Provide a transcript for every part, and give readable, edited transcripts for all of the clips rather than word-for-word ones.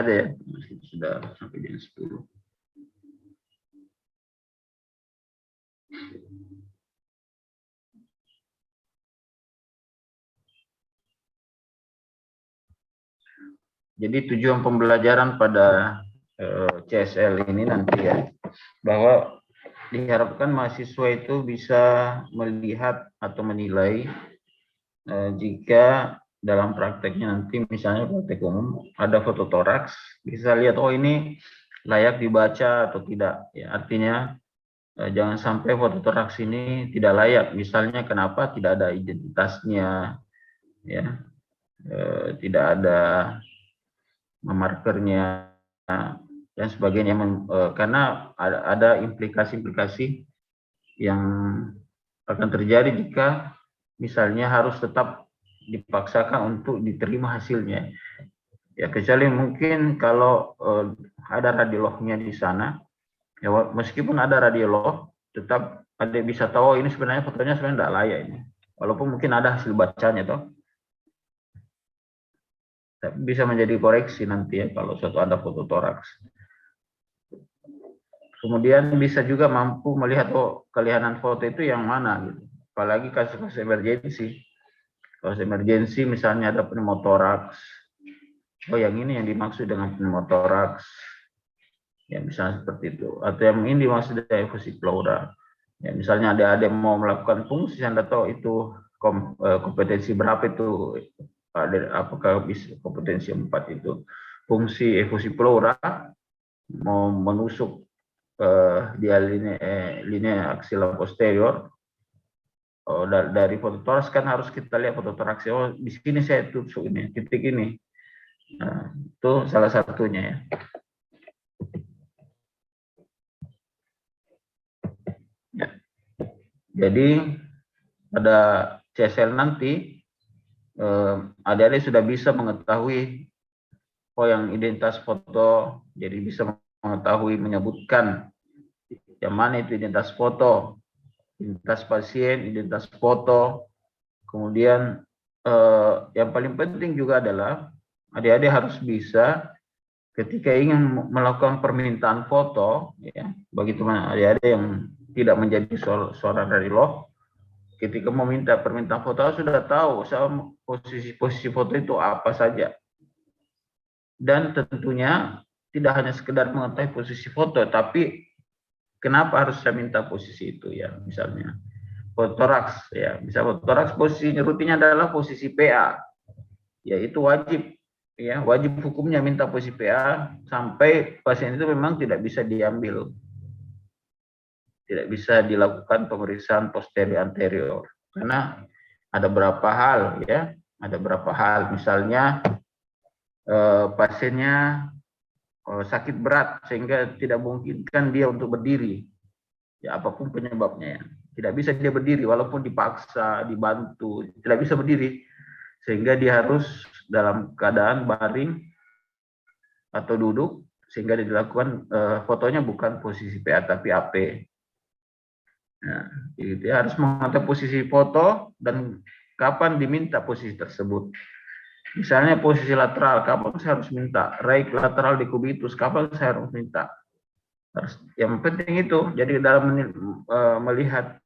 ada ya, sudah sampai jam 10. Jadi tujuan pembelajaran pada CSL ini nanti ya, bahwa diharapkan mahasiswa itu bisa melihat atau menilai jika dalam prakteknya nanti, misalnya praktek umum ada foto toraks, bisa lihat oh ini layak dibaca atau tidak ya. Artinya jangan sampai foto toraks ini tidak layak, misalnya kenapa tidak ada identitasnya ya, tidak ada markernya dan sebagainya, karena ada implikasi-implikasi yang akan terjadi jika misalnya harus tetap dipaksakan untuk diterima hasilnya ya, kecuali mungkin kalau ada radiolognya di sana ya, meskipun ada radiolog tetap ada bisa tahu oh, ini sebenarnya fotonya sebenarnya tidak layak ini, walaupun mungkin ada hasil bacanya toh, tapi bisa menjadi koreksi nanti ya kalau suatu ada foto toraks. Kemudian bisa juga mampu melihat oh kelihatan foto itu yang mana gitu, apalagi kasus-kasus emergensi. Kalau emergensi misalnya ada pneumotoraks, oh yang ini yang dimaksud dengan pneumotoraks, ya misalnya seperti itu. Atau yang ini dimaksud dengan efusi pleura. Ya misalnya ada mau melakukan fungsi, Anda tahu itu kompetensi berapa itu, apakah bisa kompetensi 4 itu. Fungsi efusi pleura mau menusuk di linea axial posterior. Oh, dari foto toraks kan harus kita lihat foto toraks. Oh, di sini saya tusuk ini, titik ini. Nah, itu salah satunya ya. Ya. Jadi pada CSL nanti adik-adik sudah bisa mengetahui oh yang identitas foto, jadi bisa mengetahui menyebutkan yang mana itu identitas foto, identitas pasien, identitas foto. Kemudian yang paling penting juga adalah adik-adik harus bisa ketika ingin melakukan permintaan foto ya, bagi teman adik-adik yang tidak menjadi seorang radiolog, ketika meminta permintaan foto sudah tahu posisi foto itu apa saja, dan tentunya tidak hanya sekedar mengetahui posisi foto, tapi kenapa harus saya minta posisi itu ya, misalnya foto toraks ya, bisa foto toraks posisi rutinnya adalah posisi PA ya, itu wajib ya, wajib hukumnya minta posisi PA sampai pasien itu memang tidak bisa diambil, tidak bisa dilakukan pemeriksaan posterior anterior, karena ada beberapa hal ya, ada beberapa hal, misalnya pasiennya sakit berat sehingga tidak memungkinkan dia untuk berdiri ya, apapun penyebabnya ya, tidak bisa dia berdiri walaupun dipaksa dibantu tidak bisa berdiri, sehingga dia harus dalam keadaan baring atau duduk, sehingga dilakukan fotonya bukan posisi PA tapi AP. Nah, itu ya, harus mengetahui posisi foto dan kapan diminta posisi tersebut. Misalnya posisi lateral, kapan saya harus minta? Right lateral decubitus, kapan saya harus minta? Harus, yang penting itu. Jadi dalam melihat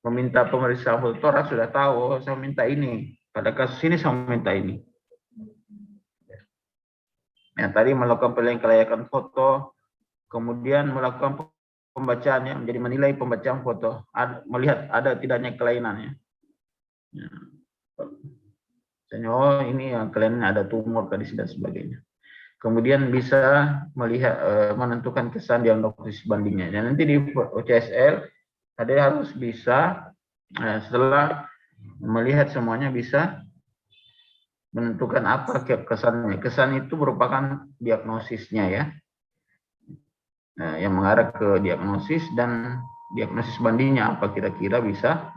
meminta pemeriksaan foto toraks sudah tahu, oh, saya minta ini. Pada kasus ini saya minta ini. Yang tadi melakukan penilaian kelayakan foto, kemudian melakukan pembacaannya, menjadi menilai pembacaan foto, melihat ada tidaknya kelainannya. Oh ini yang kelainan ada tumor tadi dan sebagainya. Kemudian bisa melihat menentukan kesan diagnosis bandingnya. Dan nanti di CSL ada harus bisa setelah melihat semuanya bisa menentukan apa kesannya. Kesan itu merupakan diagnosisnya ya. Yang mengarah ke diagnosis dan diagnosis bandingnya apa kira-kira bisa,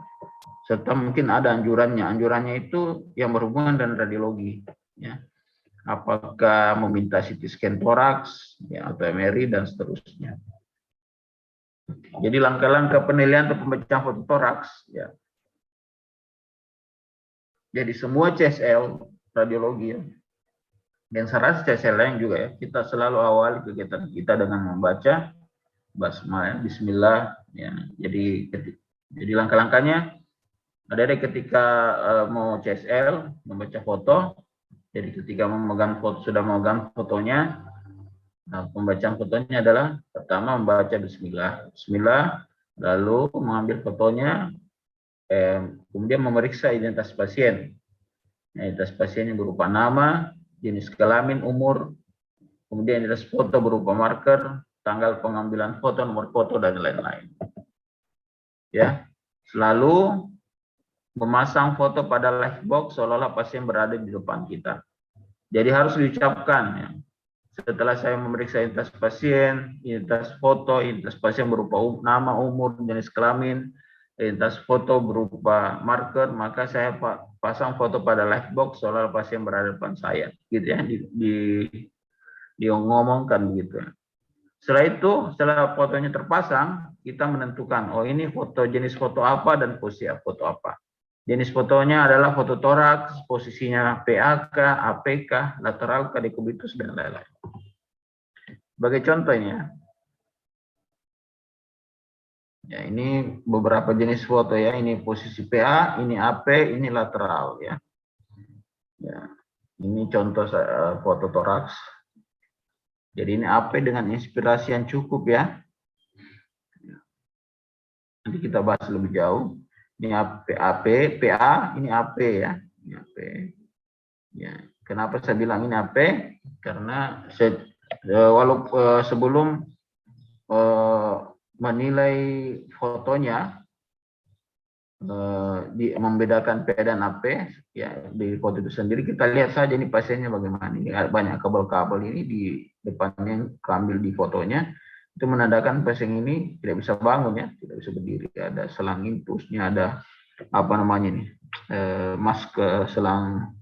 serta mungkin ada anjurannya. Anjurannya itu yang berhubungan dengan radiologi ya. Apakah meminta CT scan toraks ya, atau MRI dan seterusnya. Jadi langkah-langkah penilaian atau pembacaan foto toraks ya. Jadi semua CSL radiologi ya, Dan saran saya lain juga ya, kita selalu awali kegiatan kita dengan membaca basmalah, Bismillah. Ya, jadi langkah-langkahnya ada ketika mau CSL, membaca foto. Jadi ketika memegang foto, sudah memegang fotonya, nah, pembacaan fotonya adalah pertama membaca Bismillah, Bismillah, lalu mengambil fotonya, kemudian memeriksa identitas pasien. Identitas pasiennya berupa nama, jenis kelamin, umur, kemudian identitas foto berupa marker, tanggal pengambilan foto, nomor foto, dan lain-lain. Ya, selalu memasang foto pada livebox seolah-olah pasien berada di depan kita. Jadi harus diucapkan ya. Setelah saya memeriksa identitas pasien, identitas foto, identitas pasien berupa nama, umur, jenis kelamin, identitas foto berupa marker, maka saya pasang foto pada livebox seolah pasien berada di depan saya, gitu ya, di ngomongkan begitu. Setelah itu, setelah fotonya terpasang, kita menentukan, oh ini foto jenis foto apa dan posisi foto apa. Jenis fotonya adalah foto toraks, posisinya PAK, APK, lateral, dekubitus, dan lain-lain. Sebagai contoh ini ya. Ya, ini beberapa jenis foto ya. Ini posisi PA, ini AP, ini lateral ya. Ya, ini contoh foto toraks. Jadi ini AP dengan inspirasi yang cukup ya. Nanti kita bahas lebih jauh. Ini AP, PA, ini AP ya. Ini AP. Ya, kenapa saya bilang ini AP? Karena walaupun sebelum menilai fotonya, membedakan P dan AP ya, di foto itu sendiri kita lihat saja ini pasiennya bagaimana. Ini banyak kabel-kabel ini di depannya keambil di fotonya, itu menandakan pasien ini tidak bisa bangun ya, tidak bisa berdiri. Ada selang infusnya, ada apa namanya nih, masker, selang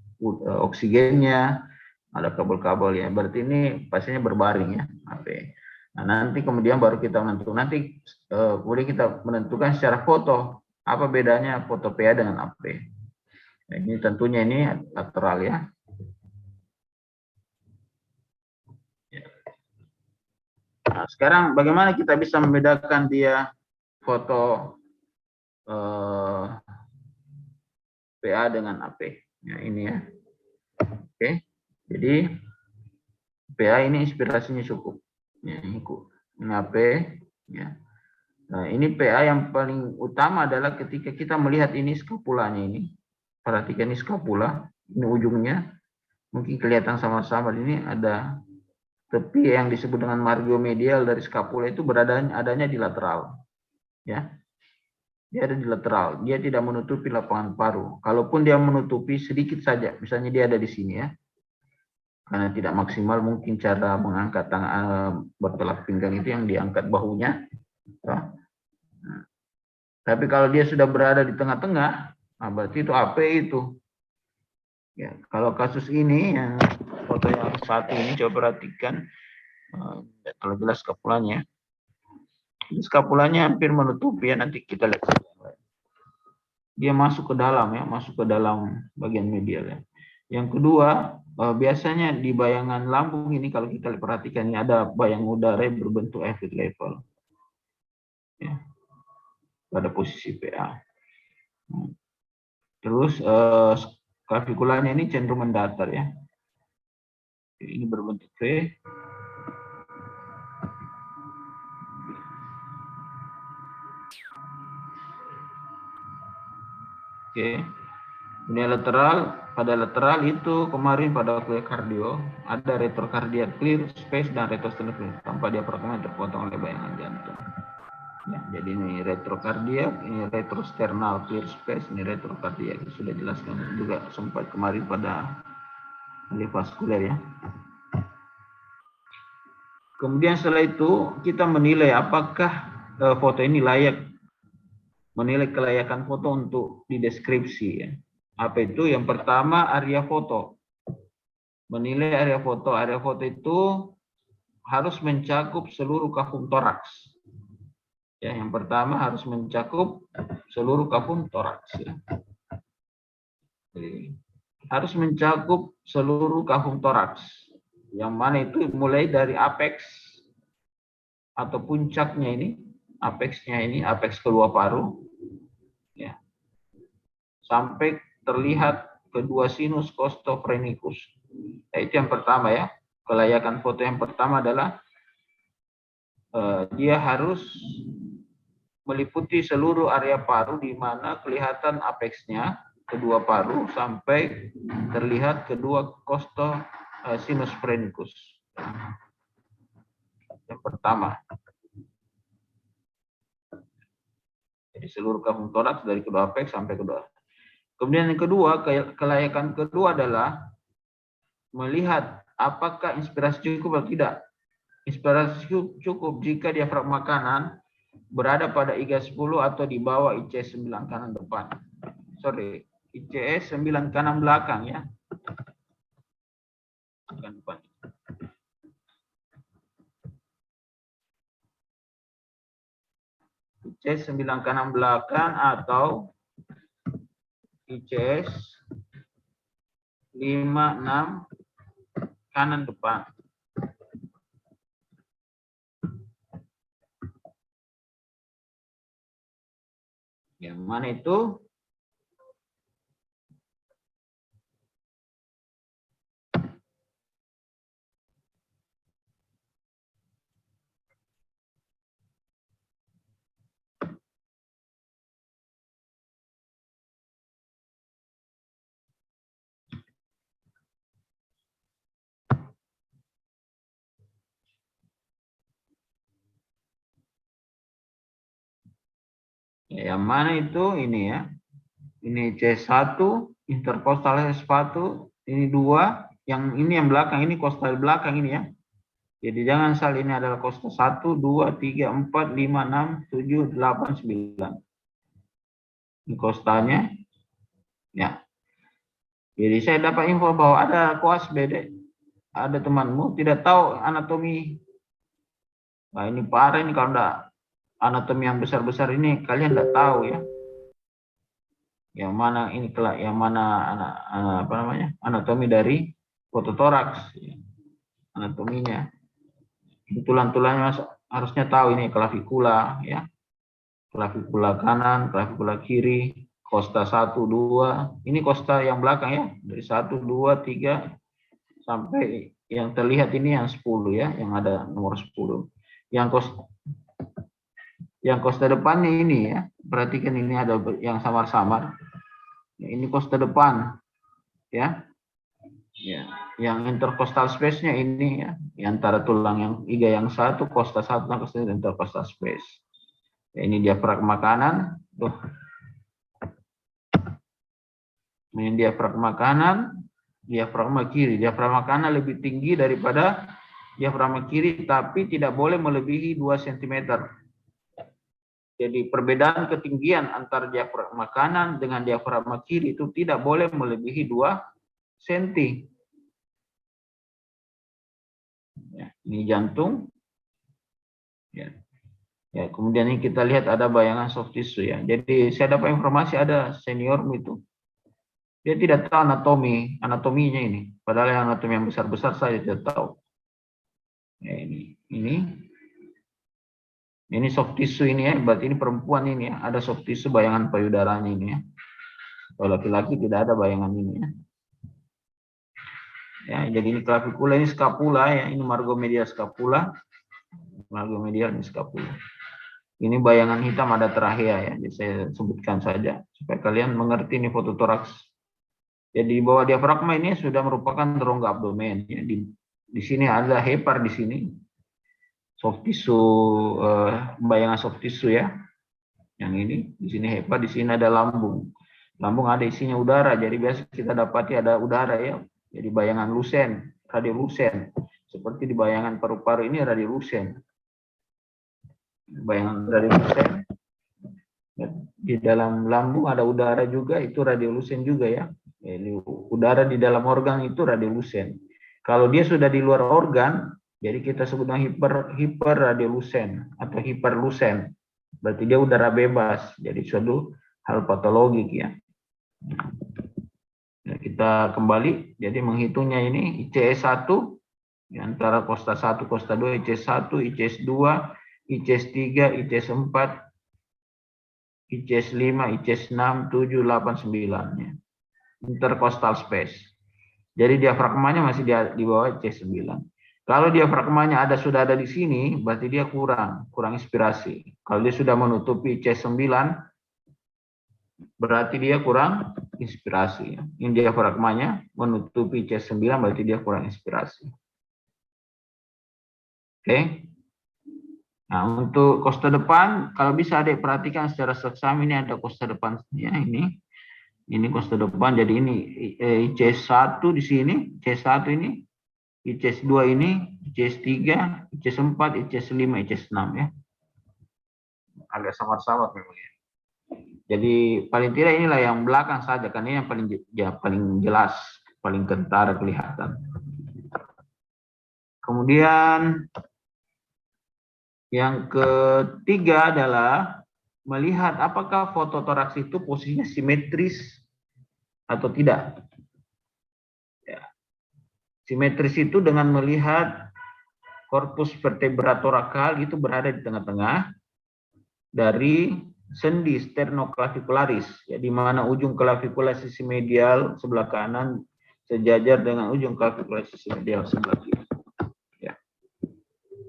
oksigennya, ada kabel-kabel ya. Berarti ini pasiennya berbaring ya, AP. Nah, nanti kemudian baru kita menentukan, nanti kemudian kita menentukan secara foto apa bedanya foto PA dengan AP. Nah, ini tentunya ini lateral ya. Nah, sekarang bagaimana kita bisa membedakan dia foto PA dengan AP? Ya, ini ya. Oke. Jadi PA ini inspirasinya cukup. Ya, ini AP ya. Nah, ini PA yang paling utama adalah ketika kita melihat ini skapulanya ini. Perhatikan ini skapula, ini ujungnya. Mungkin kelihatan sama-sama, ini ada tepi yang disebut dengan margio medial dari skapula itu adanya di lateral. Ya. Dia ada di lateral, dia tidak menutupi lapangan paru. Kalaupun dia menutupi sedikit saja, misalnya dia ada di sini ya. Karena tidak maksimal mungkin cara mengangkat tangan bertolak pinggang itu yang diangkat bahunya. Ya. Tapi kalau dia sudah berada di tengah-tengah, nah berarti itu AP itu. Ya, kalau kasus ini yang foto yang satu ini coba perhatikan, kalau jelas skapulanya. Skapulanya hampir menutupi ya, nanti kita lihat. Dia masuk ke dalam ya, masuk ke dalam bagian medial ya. Yang kedua, biasanya di bayangan lambung ini kalau kita perhatikan ini ada bayang udara yang berbentuk effort level. Ya. Pada posisi PA. Terus klavikulanya ini cenderung mendatar ya. Ini berbentuk V. Oke. Ini lateral, pada lateral itu kemarin pada kardio ada retrokardiak clear space dan retrosternal tanpa dia pertama terpotong oleh bayangan jantung. Ya, jadi ini retrokardiak, ini retrosternal clear space, ini retrokardiak. Sudah jelaskan juga sempat kemarin pada vaskuler ya. Kemudian setelah itu kita menilai apakah foto ini layak, menilai kelayakan foto untuk dideskripsi ya. Apa itu? Yang pertama area foto. Menilai area foto. Area foto itu harus mencakup seluruh kafum toraks. Ya, yang pertama harus mencakup seluruh kafum toraks. Ya. Jadi, harus mencakup seluruh kafum toraks, yang mana itu mulai dari apex atau puncaknya ini, apexnya ini, apex kedua paru, ya, sampai terlihat kedua sinus costophrenikus. Nah, itu yang pertama ya. Kelayakan foto yang pertama adalah dia harus meliputi seluruh area paru di mana kelihatan apexnya kedua paru sampai terlihat kedua sinus phrenikus. Yang pertama. Jadi seluruh kafum toraks dari kedua apex sampai kedua. Kemudian yang kedua, kelayakan kedua adalah melihat apakah inspirasi cukup atau tidak. Inspirasi cukup jika diafragma kanan berada pada IGA 10 atau di bawah ICS 9 kanan depan. Sorry, ICS 9 kanan belakang ya. Kanan depan. ICS 9 kanan belakang atau ICS 5, 6 kanan depan. Yang mana itu? Ya, yang mana itu ini ya. Ini C1, interkostal S1, ini 2, yang ini yang belakang, ini kostal belakang ini ya. Jadi jangan salah, ini adalah kostal 1, 2, 3, 4, 5, 6, 7, 8, 9. Ini kostalnya. Ya. Jadi saya dapat info bahwa ada koas BD, ada temanmu tidak tahu anatomi. Nah ini parah ini kalau enggak anatomi yang besar-besar ini kalian enggak tahu ya. Yang mana ini yang mana apa namanya? Anatomi dari fototoraks. Anatominya. Tulang-tulangnya harusnya tahu ini klavikula ya. Klavikula kanan, klavikula kiri, kosta 1, 2. Ini kosta yang belakang ya. Dari 1, 2, 3 sampai yang terlihat ini yang 10 ya, yang ada nomor 10. Yang kosta depannya ini ya. Perhatikan ini ada yang samar-samar. Ini kosta depan ya. Ya, yang intercostal space-nya ini ya, antara tulang yang IGA yang 1, kosta 1 dan kosta intercostal space. Ya, ini diafragma kanan, tuh. Ini diafragma kanan, diafragma kiri. Diafragma kanan lebih tinggi daripada diafragma kiri, tapi tidak boleh melebihi 2 cm. Jadi perbedaan ketinggian antara diafragma kanan dengan diafragma kiri itu tidak boleh melebihi 2 cm. Ya, ini jantung. Ya. Ya, kemudian ini kita lihat ada bayangan soft tissue ya. Jadi saya dapat informasi ada senior itu. Dia tidak tahu anatominya ini. Padahal yang anatomi yang besar-besar saya tidak tahu. Ya, ini soft tissue ini ya. Berarti ini perempuan ini ya. Ada soft tissue bayangan payudaranya ini ya. Kalau laki-laki tidak ada bayangan ini ya. Ya, jadi ini klavikula, ini scapula ya. Ini margomedial scapula. Margomedial ini scapula. Ini bayangan hitam ada trachea ya. Jadi saya sebutkan saja supaya kalian mengerti ini fototoraks. Jadi di bawah diafragma ini sudah merupakan rongga abdomen ya. Di sini ada hepar di sini. Soft tissue, bayangan soft tissue ya. Yang ini di sini hepar, di sini ada lambung. Lambung ada isinya udara. Jadi biasa kita dapati ada udara ya. Jadi bayangan lusen, radiolusen. Seperti di bayangan paru-paru ini radiolusen. Bayangan radiolusen. Di dalam lambung ada udara juga, itu radiolusen juga ya. Jadi udara di dalam organ itu radiolusen. Kalau dia sudah di luar organ, jadi kita sebutnya hiperradiolusen atau hiperlusen. Berarti dia udara bebas. Jadi suatu hal patologik ya. Ya, kita kembali, jadi menghitungnya ini ICS 1, ya, antara kosta 1, kosta 2, ICS 1, ICS 2, ICS 3, ICS 4, ICS 5, ICS 6, 7, 8, 9. Ya. Intercostal space. Jadi diafragmanya masih di bawah ICS 9. Kalau diafragmanya sudah ada di sini, berarti dia kurang inspirasi. Kalau dia sudah menutupi ICS 9, berarti dia kurang inspirasi. Ini diafragmanya menutupi ICS 9, berarti dia kurang inspirasi. Oke. Nah, untuk kosta depan, kalau bisa adik perhatikan secara seksama, ini ada kosta depannya ini. Ini kosta depan, jadi ini ICS 1 di sini, ICS 1 ini, ICS 2 ini, ICS 3, ICS 4, ICS 5, ICS 6 ya. Agak samar-samar memang ya. Jadi paling tidak inilah yang belakang saja, kan ini yang paling jelas, paling kentara kelihatan. Kemudian yang ketiga adalah melihat apakah foto toraks itu posisinya simetris atau tidak. Ya. Simetris itu dengan melihat korpus vertebra torakal itu berada di tengah-tengah dari sendi sternoclavicularis, ya, di mana ujung clavicula sisi medial sebelah kanan sejajar dengan ujung clavicula sisi medial sebelah kiri. Ya.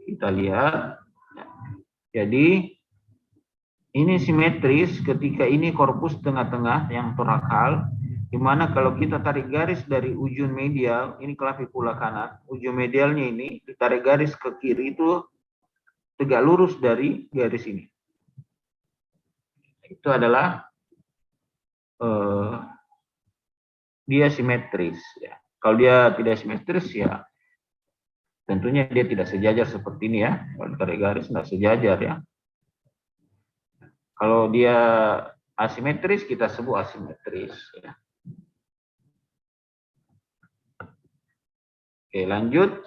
Kita lihat. Jadi ini simetris ketika ini korpus tengah-tengah yang torakal, di mana kalau kita tarik garis dari ujung medial, ini clavicula kanan, ujung medialnya ini ditarik garis ke kiri itu tegak lurus dari garis ini. Itu adalah dia simetris. Ya. Kalau dia tidak simetris, ya tentunya dia tidak sejajar seperti ini ya. Kalau tarik garis tidak sejajar ya. Kalau dia asimetris, kita sebut asimetris. Ya. Oke, lanjut.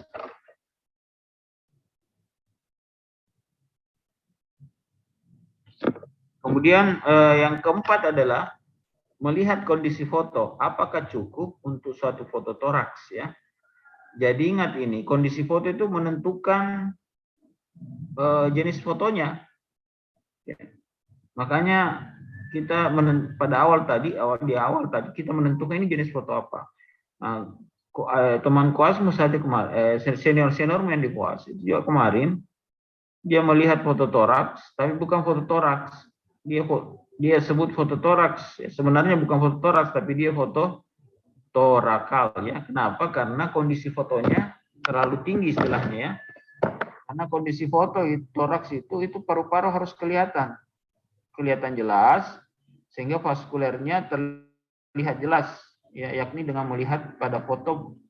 Kemudian yang keempat adalah melihat kondisi foto. Apakah cukup untuk suatu foto toraks ya? Jadi ingat ini, kondisi foto itu menentukan jenis fotonya. Ya. Makanya kita pada awal tadi kita menentukan ini jenis foto apa. Nah, teman koas saja kemarin, senior yang di koas itu juga kemarin dia melihat foto toraks, tapi bukan foto toraks. Dia sebut foto toraks. Ya, sebenarnya bukan foto toraks, tapi dia foto torakal ya. Kenapa? Karena kondisi fotonya terlalu tinggi istilahnya ya. Karena kondisi foto toraks itu paru-paru harus kelihatan jelas, sehingga vaskulernya terlihat jelas ya, yakni dengan melihat pada foto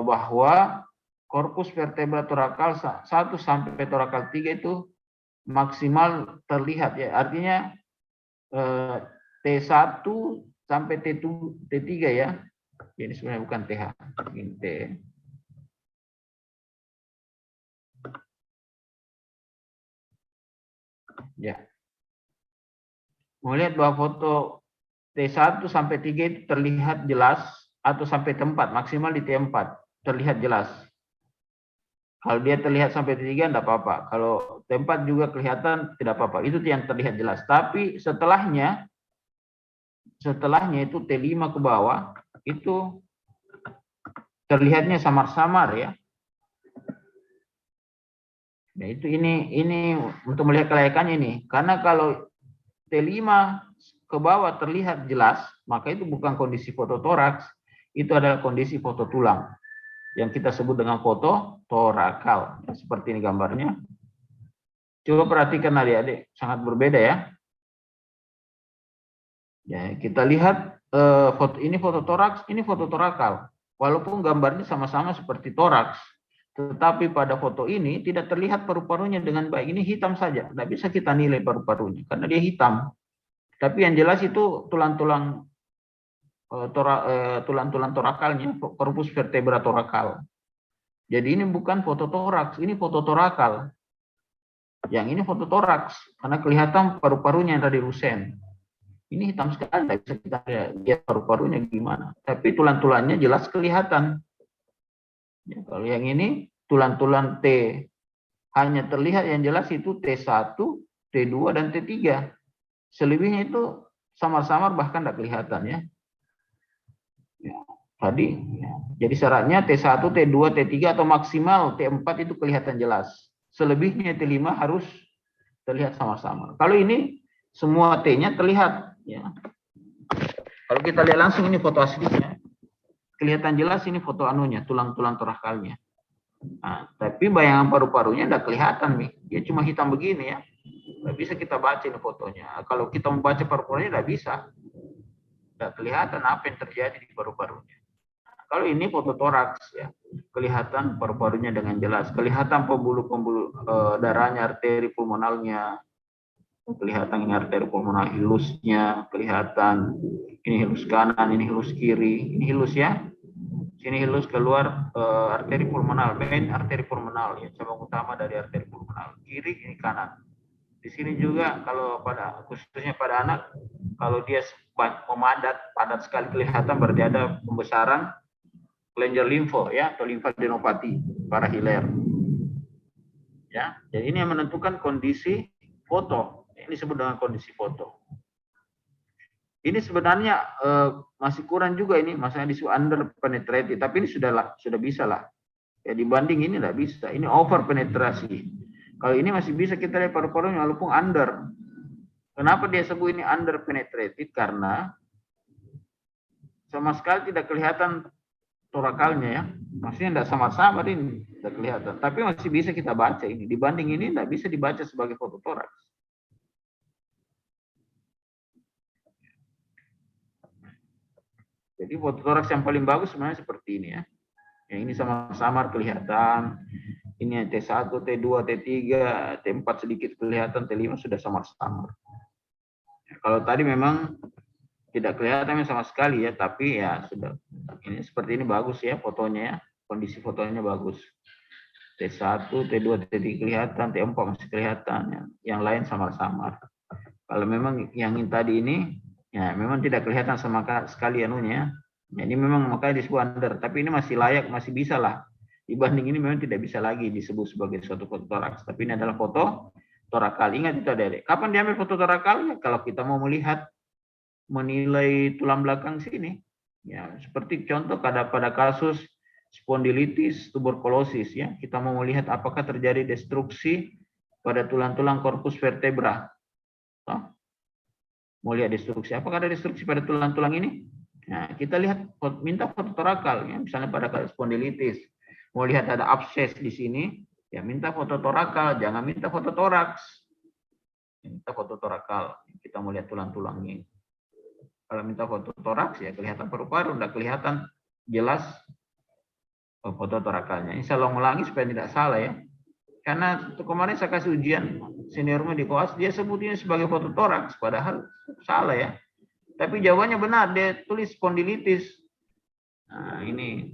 bahwa korpus vertebra torakal 1 sampai torakal 3 itu maksimal terlihat ya. Artinya T1 sampai T3 ya. Jadi sebenarnya bukan TH, ini T. Ya. Melihat bahwa foto T1 sampai 3 itu terlihat jelas, atau sampai T4, maksimal di T4 terlihat jelas. Kalau dia terlihat sampai T3 enggak apa-apa. Kalau T4 juga kelihatan tidak apa-apa. Itu yang terlihat jelas. Tapi setelahnya itu T5 ke bawah itu terlihatnya samar-samar ya. Nah, itu ini untuk melihat kelayakannya ini. Karena kalau T5 ke bawah terlihat jelas, maka itu bukan kondisi foto toraks, itu adalah kondisi foto tulang yang kita sebut dengan foto torakal. Seperti ini gambarnya. Coba perhatikan adik-adik, sangat berbeda ya. Ya, kita lihat ini foto toraks, ini foto torakal. Walaupun gambarnya sama-sama seperti toraks, tetapi pada foto ini tidak terlihat paru-parunya dengan baik. Ini hitam saja, tidak bisa kita nilai paru-parunya karena dia hitam. Tapi yang jelas itu tulang-tulang torakalnya, korpus vertebra torakal. Jadi ini bukan foto toraks, ini foto torakal. Yang ini foto toraks karena kelihatan paru-parunya yang tadi lusen. Ini hitam sekali, tidak bisa kita lihat paru-parunya gimana. Tapi tulang-tulangnya jelas kelihatan. Ya, kalau yang ini tulang-tulang T hanya terlihat yang jelas itu T1, T2, dan T3. Selebihnya itu samar-samar bahkan tidak kelihatan ya. Ya, tadi. Ya. Jadi syaratnya T1, T2, T3 atau maksimal T4 itu kelihatan jelas. Selebihnya T5 harus terlihat sama-sama. Kalau ini semua T-nya terlihat. Ya. Kalau kita lihat langsung ini foto aslinya, kelihatan jelas ini foto anunya, tulang-tulang torakalnya. Nah, tapi bayangan paru-parunya tidak kelihatan nih, dia cuma hitam begini ya. Tidak bisa kita baca ini fotonya. Kalau kita membaca paru-parunya tidak bisa, tidak kelihatan apa yang terjadi di paru-parunya. Kalau ini foto toraks ya, kelihatan paru-parunya dengan jelas, kelihatan pembuluh-pembuluh darahnya, arteri pulmonalnya, kelihatan ini arteri pulmonal hilusnya, kelihatan ini hilus kanan, ini hilus kiri, ini hilus ya. Sini hilus keluar arteri pulmonal, main arteri pulmonal ya, cabang utama dari arteri pulmonal. Kiri ini kanan. Di sini juga kalau pada khususnya pada anak, kalau dia memadat, padat sekali kelihatan berarti ada pembesaran kelenjar limfo ya atau limfadenopati parahiler. Ya, jadi ini yang menentukan kondisi foto. Ini disebut dengan kondisi foto. Ini sebenarnya masih kurang juga ini, maksudnya disebut under penetrated, tapi ini sudah bisa lah. Ya dibanding ini tidak bisa. Ini over penetrasi. Kalau ini masih bisa kita lihat paru-parunya walaupun under. Kenapa dia sebut ini under penetrated? Karena sama sekali tidak kelihatan torakalnya ya. Maksudnya tidak sama-sama ini tidak kelihatan. Tapi masih bisa kita baca ini. Dibanding ini tidak bisa dibaca sebagai foto toraks. Jadi foto toraks yang paling bagus sebenarnya seperti ini ya. Yang ini sama-sama kelihatan. Ini T1, T2, T3, T4 sedikit kelihatan, T5 sudah sama-sama. Ya, kalau tadi memang tidak kelihatan sama sekali ya, tapi ya sudah. Ini seperti ini bagus ya fotonya ya. Kondisi fotonya bagus. T1, T2, T3 kelihatan, T4 masih kelihatan. Ya. Yang lain sama-sama. Kalau memang yang tadi ini ya memang tidak kelihatan sama sekali anunya. Jadi memang makanya disebut under, tapi ini masih layak, masih bisa lah. Dibanding ini memang tidak bisa lagi disebut sebagai suatu foto toraks, tapi ini adalah foto torakal. Ingat itu Adik. Kapan diambil foto torakalnya? Kalau kita mau melihat menilai tulang belakang sini. Ya, seperti contoh pada kasus spondilitis tuberkulosis ya, kita mau melihat apakah terjadi destruksi pada tulang-tulang korpus vertebra. Mau lihat destruksi, apakah ada destruksi pada tulang-tulang ini? Nah, kita lihat, minta foto torakal, ya, misalnya pada kasus spondilitis. Mau lihat ada abses di sini, ya minta foto torakal, jangan minta foto toraks. Minta foto torakal, kita mau lihat tulang-tulangnya. Kalau minta foto toraks, ya kelihatan paru-paru, tidak kelihatan jelas foto torakalnya. Ini saya ulangi supaya tidak salah ya. Karena kemarin saya kasih ujian seniornya di koas, dia sebutnya sebagai foto toraks, padahal salah ya. Tapi jawabannya benar, dia tulis spondilitis. Nah, ini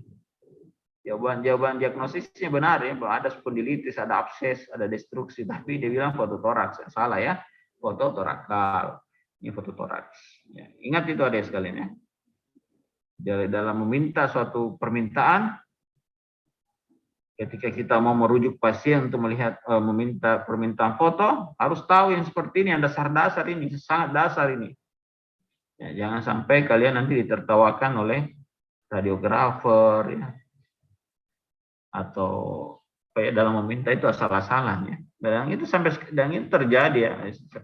jawaban diagnosisnya benar ya, bahwa ada spondilitis, ada abses, ada destruksi, tapi dia bilang foto toraks. Salah ya, foto torakal. Ini foto toraks. Ya, ingat itu adik sekalian ya. Jadi dalam meminta suatu permintaan, ketika kita mau merujuk pasien untuk melihat meminta permintaan foto, harus tahu yang seperti ini, yang dasar-dasar ini, sangat dasar ini. Ya, jangan sampai kalian nanti ditertawakan oleh radiografer ya. Atau kayak dalam meminta itu asal-asalan ya. Dan itu itu terjadi ya.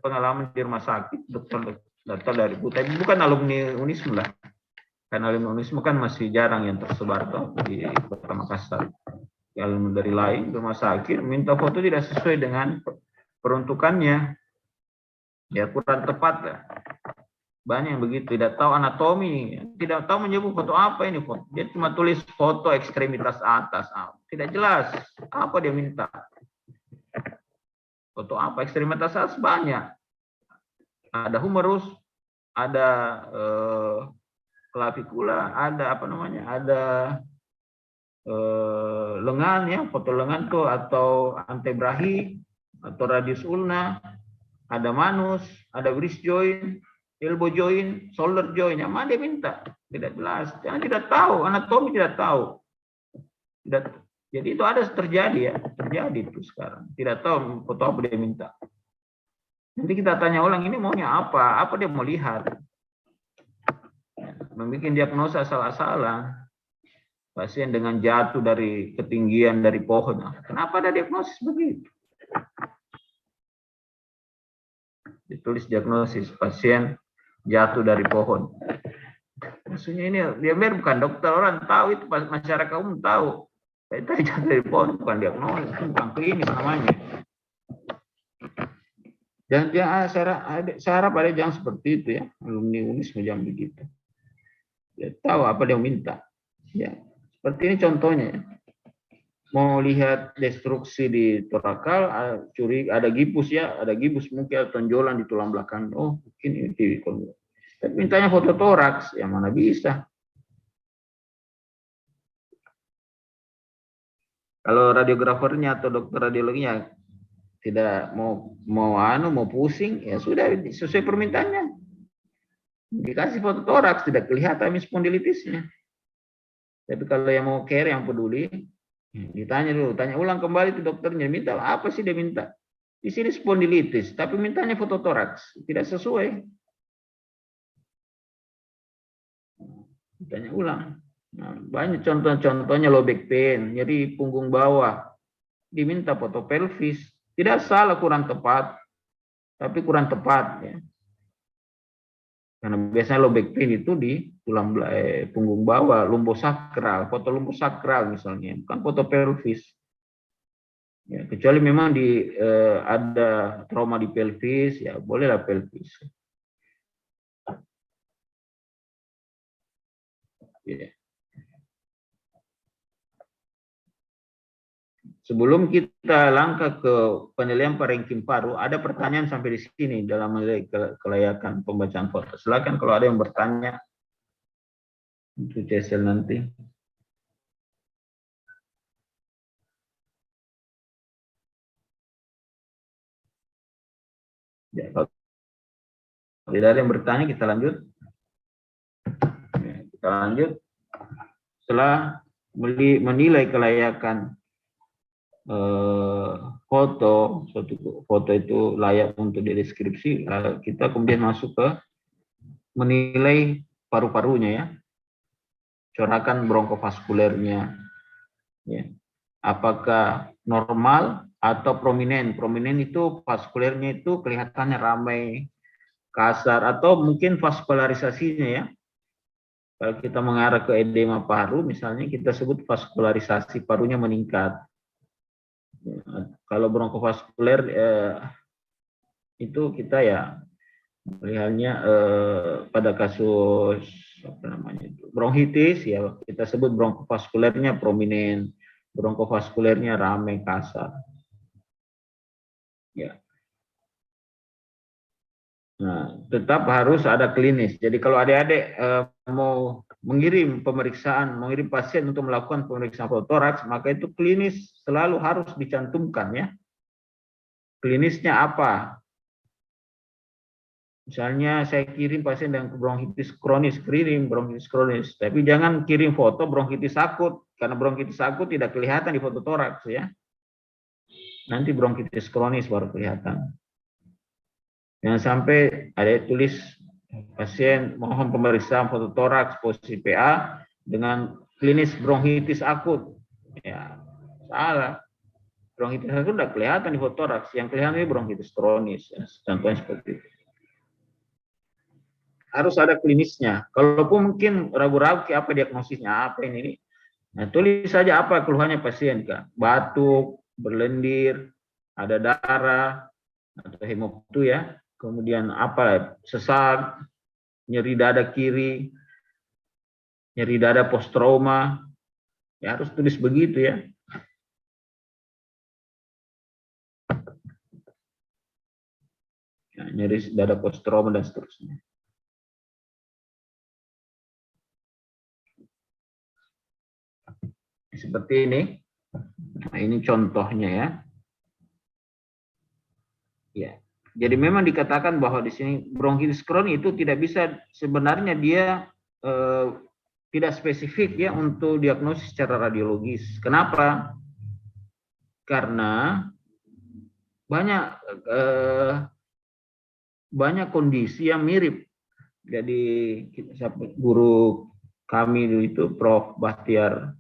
Pengalaman di rumah sakit, dokter dari tapi bukan alumni Unisme lah. Karena alumni Unisme kan masih jarang yang tersebar tuh di Kota Makassar. Alumni dari lain rumah sakit minta foto tidak sesuai dengan peruntukannya. Ya kurang tepat lah. Banyak yang begitu, tidak tahu anatomi, tidak tahu menyebut foto apa ini foto. Dia cuma tulis foto ekstremitas atas, tidak jelas apa dia minta. Foto apa ekstremitas atas banyak. Ada humerus, ada klavikula, ada apa namanya, ada lengan ya, foto lengan tuh atau antebrahi atau radius ulna, ada manus, ada wrist joint. elbow joint, shoulder joint, yang mana dia minta? Tidak jelas, karena tidak tahu, anatomi tidak tahu. Tidak, jadi itu ada terjadi ya, terjadi itu sekarang. Tidak tahu foto apa dia minta. Nanti kita tanya ulang, ini maunya apa dia mau lihat. Membuat diagnosa salah-salah. Pasien dengan jatuh dari ketinggian dari pohon. Kenapa ada diagnosis begitu? Ditulis diagnosis pasien jatuh dari pohon. Maksudnya ini dia bukan dokter, orang tahu itu, masyarakat umum tahu. Tadi jatuh dari pohon bukan diagnosis, bukan klinis namanya. Dan saya harap ada jangan seperti itu ya, alumni UNIS jangan begitu. Dia tahu apa dia minta. Ya, seperti ini contohnya. Mau lihat destruksi di torakal, curi ada gibus ya, ada gibus mungkin ada tonjolan di tulang belakang. Oh, mungkin ini. Tapi mintanya foto toraks, yang mana bisa? Kalau radiografernya atau dokter radiologinya tidak mau pusing, ya sudah sesuai permintaannya. Dikasih foto toraks, tidak kelihatan spondilitisnya. Tapi kalau yang mau care, yang peduli, ditanya dulu, tanya ulang kembali tuh dokternya, minta apa sih dia minta? Di sini spondilitis, tapi mintanya foto toraks, tidak sesuai. Tanya ulang. Nah, banyak contoh-contohnya low back pain, nyeri punggung bawah, diminta foto pelvis, tidak salah kurang tepat, tapi kurang tepat ya. Karena biasanya low back pain itu di tulang punggung bawah, lumbosakral, foto lumbosakral misalnya, bukan foto pelvis. Ya, kecuali memang ada trauma di pelvis, ya bolehlah pelvis. Ya. Sebelum kita langkah ke penilaian parenkim paru, ada pertanyaan sampai di sini dalam menilai kelayakan pembacaan foto. Silakan kalau ada yang bertanya untuk CSL nanti. Ya, kalau tidak ada yang bertanya, kita lanjut. Ya, kita lanjut. Setelah menilai kelayakan foto, suatu foto itu layak untuk dideskripsi, kita kemudian masuk ke menilai paru-parunya ya, corakan bronkofaskulernya, ya. Apakah normal atau prominent? Prominent itu vaskulernya itu kelihatannya ramai, kasar, atau mungkin vaskularisasinya ya. Kalau kita mengarah ke edema paru, misalnya kita sebut vaskularisasi parunya meningkat. Kalau bronkofaskuler itu kita ya melihatnya pada kasus apa namanya itu bronkitis ya, kita sebut bronkofaskulernya prominent, bronkofaskulernya ramai kasar. Ya. Nah, tetap harus ada klinis. Jadi kalau adik-adik mau mengirim pasien untuk melakukan pemeriksaan fototoraks, maka itu klinis selalu harus dicantumkan ya. Klinisnya apa? Misalnya saya kirim pasien dengan bronkitis kronis, kirim bronkitis kronis, tapi jangan kirim foto bronkitis akut, karena bronkitis akut tidak kelihatan di foto toraks ya. Nanti bronkitis kronis baru kelihatan. Jangan sampai ada tulis pasien mohon pemeriksaan foto toraks posisi PA dengan klinis bronkitis akut. Ya, salah. Bronkitis akut tidak kelihatan di foto toraks, yang kelihatan ini bronkitis kronis. Ya. Contohnya seperti itu. Harus ada klinisnya. Kalaupun mungkin ragu-ragu apa diagnosisnya apa ini. Nah, tulis saja apa keluhannya pasien kan. Batuk, berlendir, ada darah atau hemoptu ya. Kemudian apa? Sesak, nyeri dada kiri, nyeri dada post trauma. Ya harus tulis begitu ya. Nyeri dada post trauma dan seterusnya. Seperti ini. Nah, ini contohnya ya. Ya. Jadi memang dikatakan bahwa di sini bronkitis kronis itu tidak bisa, sebenarnya dia tidak spesifik ya untuk diagnosis secara radiologis. Kenapa? Karena banyak banyak kondisi yang mirip. Jadi guru kami itu Prof. Bahtiar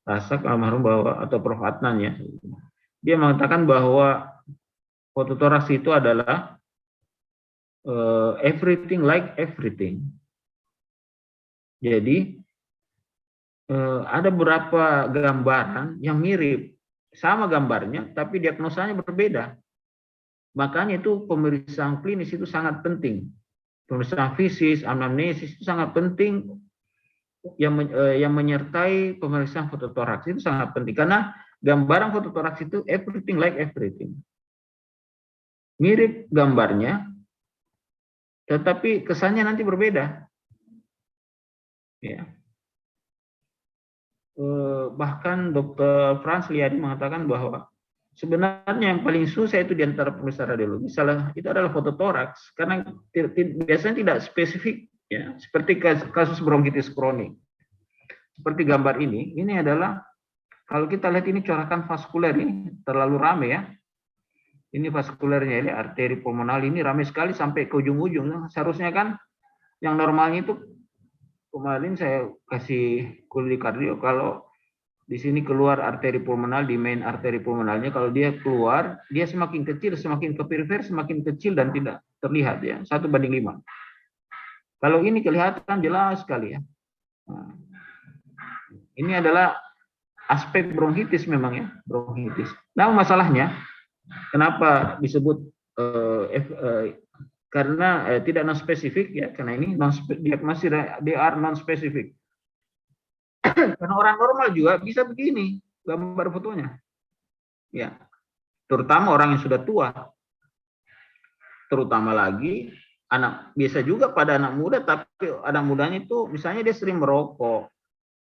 Rasak almarhum bahwa, atau Prof. Adnan ya, dia mengatakan bahwa fototoraks itu adalah everything like everything. Jadi ada beberapa gambaran yang mirip, sama gambarnya, tapi diagnosanya berbeda. Makanya itu pemeriksaan klinis itu sangat penting. Pemeriksaan fisik, anamnesis itu sangat penting, yang menyertai pemeriksaan fototoraks itu sangat penting, karena gambaran fototoraks itu everything like everything. Mirip gambarnya, tetapi kesannya nanti berbeda. Ya. Bahkan Dr. Franz Liadi mengatakan bahwa sebenarnya yang paling susah itu di antara pemeriksaan radiologi itu adalah fototoraks, karena biasanya tidak spesifik ya, seperti kasus bronkitis kronik. Seperti gambar ini adalah, kalau kita lihat ini corakan vaskuler ini terlalu rame ya. Ini vaskulernya, ini arteri pulmonal ini rame sekali sampai ke ujung-ujung. Seharusnya kan yang normalnya itu, kemarin saya kasih kuliah kardio, kalau di sini keluar arteri pulmonal, di main arteri pulmonalnya, kalau dia keluar, dia semakin kecil, semakin ke perifer, semakin kecil dan tidak terlihat ya, 1:5. Kalau ini kelihatan jelas sekali ya. Nah, ini adalah aspek bronkitis memang ya, bronkitis. Nah, masalahnya kenapa disebut karena tidak non spesifik ya, karena ini diagnosis they are non spesifik. Karena orang normal juga bisa begini gambar fotonya. Ya. Terutama orang yang sudah tua. Terutama lagi anak, biasa juga pada anak muda, tapi anak mudanya itu misalnya dia sering merokok,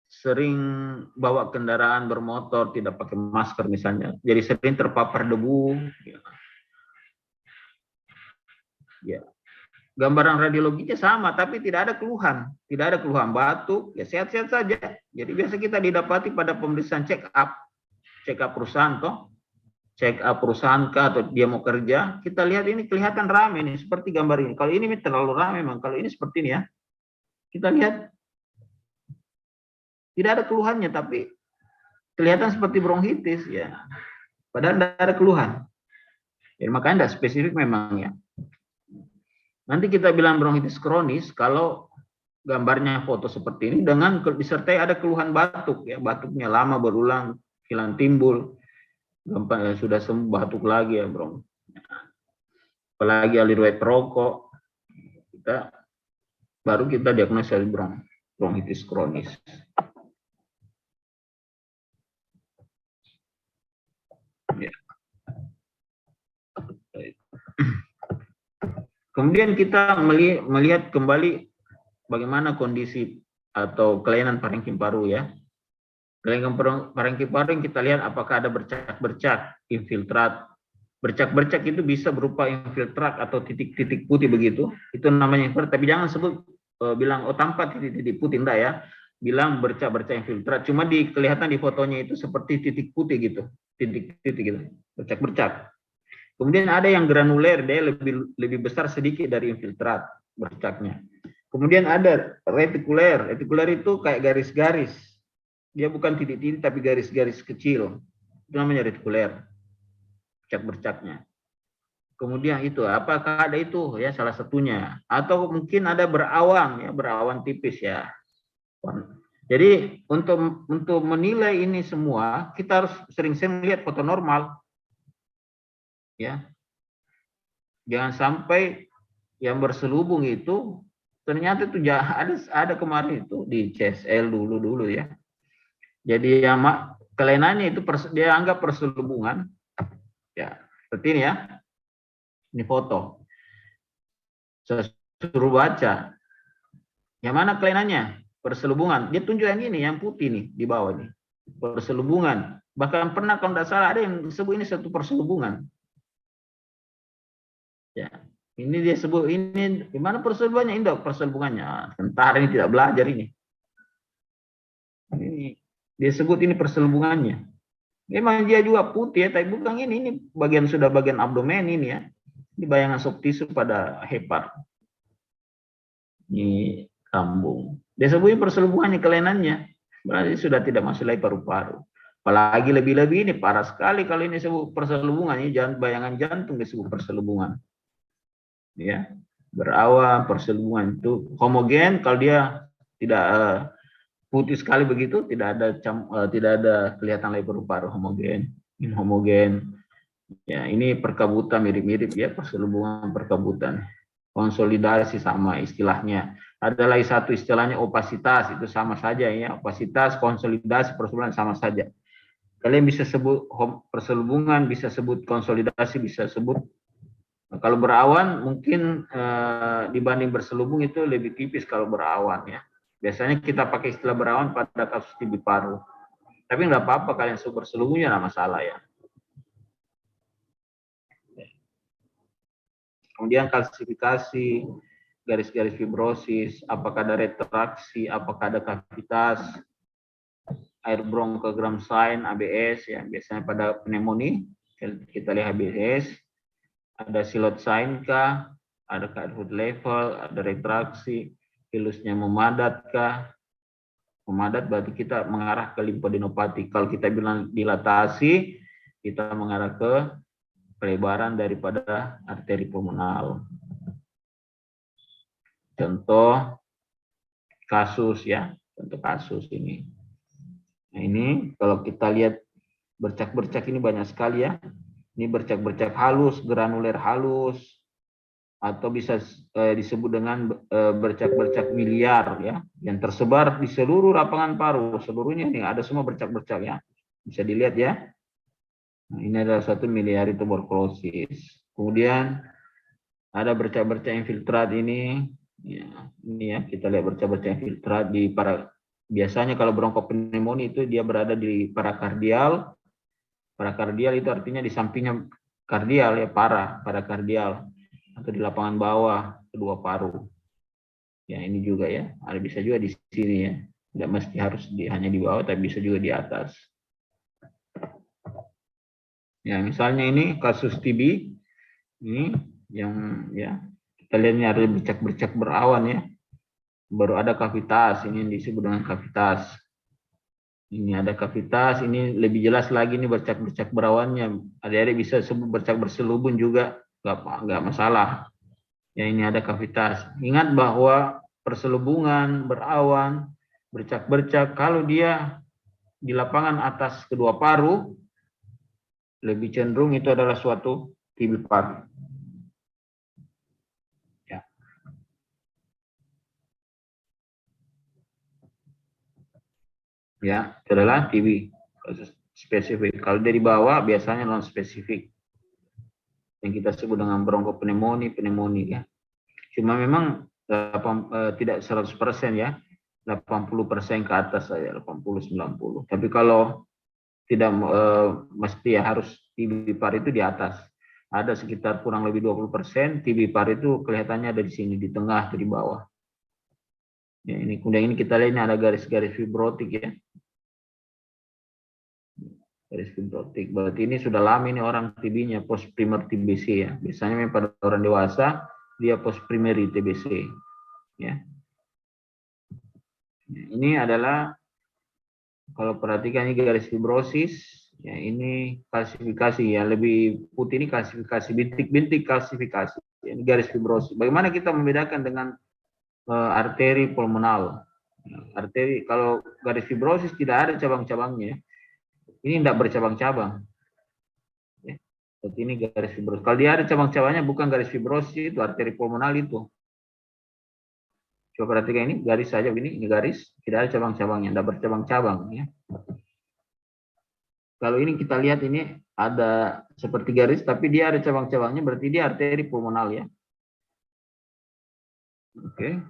sering bawa kendaraan bermotor tidak pakai masker misalnya, jadi sering terpapar debu. Ya. Gambaran radiologinya sama, tapi tidak ada keluhan batuk, ya sehat-sehat saja. Jadi biasa kita didapati pada pemeriksaan check up perusahaan toh, check up perusahaan kah, atau dia mau kerja, kita lihat ini kelihatan rame nih, seperti gambar ini. Kalau ini terlalu rame memang, kalau ini seperti ini ya, kita lihat tidak ada keluhannya, tapi kelihatan seperti bronkitis ya, padahal tidak ada keluhan. Ya, makanya tidak spesifik memang ya. Nanti kita bilang bronkitis kronis kalau gambarnya foto seperti ini dengan disertai ada keluhan batuk ya, batuknya lama berulang, hilang timbul, gampang ya, sudah sembuh batuk lagi ya bro. Apalagi riwayat perokok, baru kita diagnosis bronkitis kronis. Ya. Kemudian kita melihat kembali bagaimana kondisi atau kelainan parenkim paru ya. Kelainan parenkim paru yang kita lihat apakah ada bercak-bercak, infiltrat. Bercak-bercak itu bisa berupa infiltrat atau titik-titik putih begitu. Itu namanya infiltrat, tapi jangan sebut bilang oh tanpa titik-titik putih, enggak ya. Bilang bercak-bercak infiltrat. Cuma kelihatan di fotonya itu seperti titik putih gitu. Titik-titik gitu. Bercak-bercak. Kemudian ada yang granuler, dia lebih besar sedikit dari infiltrat bercaknya. Kemudian ada retikuler. Retikuler itu kayak garis-garis. Dia bukan titik-titik tapi garis-garis kecil. Itu namanya retikuler. Bercak-bercaknya. Kemudian itu, apakah ada itu ya salah satunya, atau mungkin ada berawan ya, berawan tipis ya. Jadi untuk menilai ini semua kita harus sering-sering lihat foto normal. Ya, jangan sampai yang berselubung itu ternyata itu ada kemarin itu di CSL dulu ya. Jadi yang kelainannya itu dia anggap perselubungan, ya seperti ini ya. Ini foto. Saya suruh baca. Yang mana kelainannya? Perselubungan. Dia tunjuk yang ini, yang putih nih di bawah nih. Perselubungan. Bahkan pernah kalau tidak salah ada yang disebut ini satu perselubungan. Ya, ini dia sebut ini gimana perselubungannya, Indo perselubungannya. Tentara ini tidak belajar ini. Ini dia sebut ini perselubungannya. Memang dia juga putih ya, tapi bukan ini bagian sudah bagian abdomen ini ya. Ini bayangan soft tissue pada hepar. Ini kambung. Dia sebutin perselubungannya, kelenannya. Berarti sudah tidak masuk lagi paru-paru. Apalagi lebih-lebih ini parah sekali kalau ini sebut perselubungan, ini bayangan jantung disebut perselubungan. Ya, berawan perselubungan itu homogen kalau dia tidak putih sekali begitu, tidak ada kelihatan lagi paru-paru, homogen, inhomogen. Ya, ini perkabutan mirip-mirip ya, perselubungan perkabutan. Konsolidasi sama istilahnya. Ada lagi satu istilahnya opasitas, itu sama saja ya. Opasitas, konsolidasi, perselubungan sama saja. Kalian bisa sebut perselubungan, bisa sebut konsolidasi, bisa sebut. Kalau berawan mungkin dibanding berselubung itu lebih tipis kalau berawan ya. Biasanya kita pakai istilah berawan pada kasus TB paru. Tapi nggak apa-apa kalian sebut berselubungnya, nggak masalah ya. Kemudian klasifikasi garis-garis fibrosis, apakah ada retraksi, apakah ada kavitas, air bronchogram sign, ABS ya, biasanya pada pneumonia kita lihat ABS, ada silot sign kah, ada food level, ada retraksi, hilusnya memadat kah? Memadat berarti kita mengarah ke limfodenopati. Kalau kita bilang dilatasi, kita mengarah ke pelebaran daripada arteri pulmonal. Contoh kasus ya, contoh kasus ini. Nah ini kalau kita lihat bercak-bercak ini banyak sekali ya. Ini bercak-bercak halus, granuler halus, atau bisa disebut dengan bercak-bercak miliar ya, yang tersebar di seluruh lapangan paru, seluruhnya ini ada semua bercak-bercak ya. Bisa dilihat ya. Nah, ini adalah satu miliari tuberkulosis. Kemudian ada bercak-bercak infiltrat ini. Ya, ini ya, kita lihat bercak-bercak infiltrat di biasanya kalau bronkopneumonia itu dia berada di parakardial. Parakardial itu artinya di sampingnya kardial ya, parakardial atau di lapangan bawah kedua paru. Ya, ini juga ya, ada bisa juga di sini ya. Tidak mesti harus hanya di bawah, tapi bisa juga di atas. Ya, misalnya ini kasus TB ini yang ya kita lihat ini ada bercak-bercak berawan ya, baru ada kavitas, ini yang disebut dengan kavitas. Ini ada kavitas, ini lebih jelas lagi nih bercak-bercak berawannya. Adik-adik bisa sebut bercak berselubung juga, nggak masalah. Ya, ini ada kavitas. Ingat bahwa perselubungan berawan, bercak-bercak, kalau dia di lapangan atas kedua paru, lebih cenderung itu adalah suatu TB paru. Ya, itu adalah TB spesifik. Kalau dari bawah biasanya non spesifik, yang kita sebut dengan bronkopneumonia, pneumonia ya. Cuma memang tidak 100% ya, 80% ke atas saja, 80-90. Tapi kalau tidak mesti ya harus TB paru itu di atas. Ada sekitar kurang lebih 20% TB paru itu kelihatannya ada di sini, di tengah atau di bawah. Ya, ini kemudian ini kita lihat ini ada garis-garis fibrotik ya. Garis fibrotik. Berarti ini sudah lama ini orang TB-nya post primer TBC ya. Biasanya pada orang dewasa dia post primary TBC ya. Ini adalah kalau perhatikan ini garis fibrosis ya, ini klasifikasi ya, lebih putih ini klasifikasi, bintik-bintik klasifikasi. Ini garis fibrosis. Bagaimana kita membedakan dengan arteri pulmonal? Arteri kalau garis fibrosis tidak ada cabang-cabangnya. Ini tidak bercabang-cabang. Ya. Seperti ini garis fibrosis. Kalau dia ada cabang-cabangnya bukan garis fibrosis, itu arteri pulmonal itu. Coba perhatikan ini garis saja ini garis, tidak ada cabang-cabangnya, tidak bercabang-cabang ya. Kalau ini kita lihat ini ada seperti garis tapi dia ada cabang-cabangnya, berarti dia arteri pulmonal ya. Oke.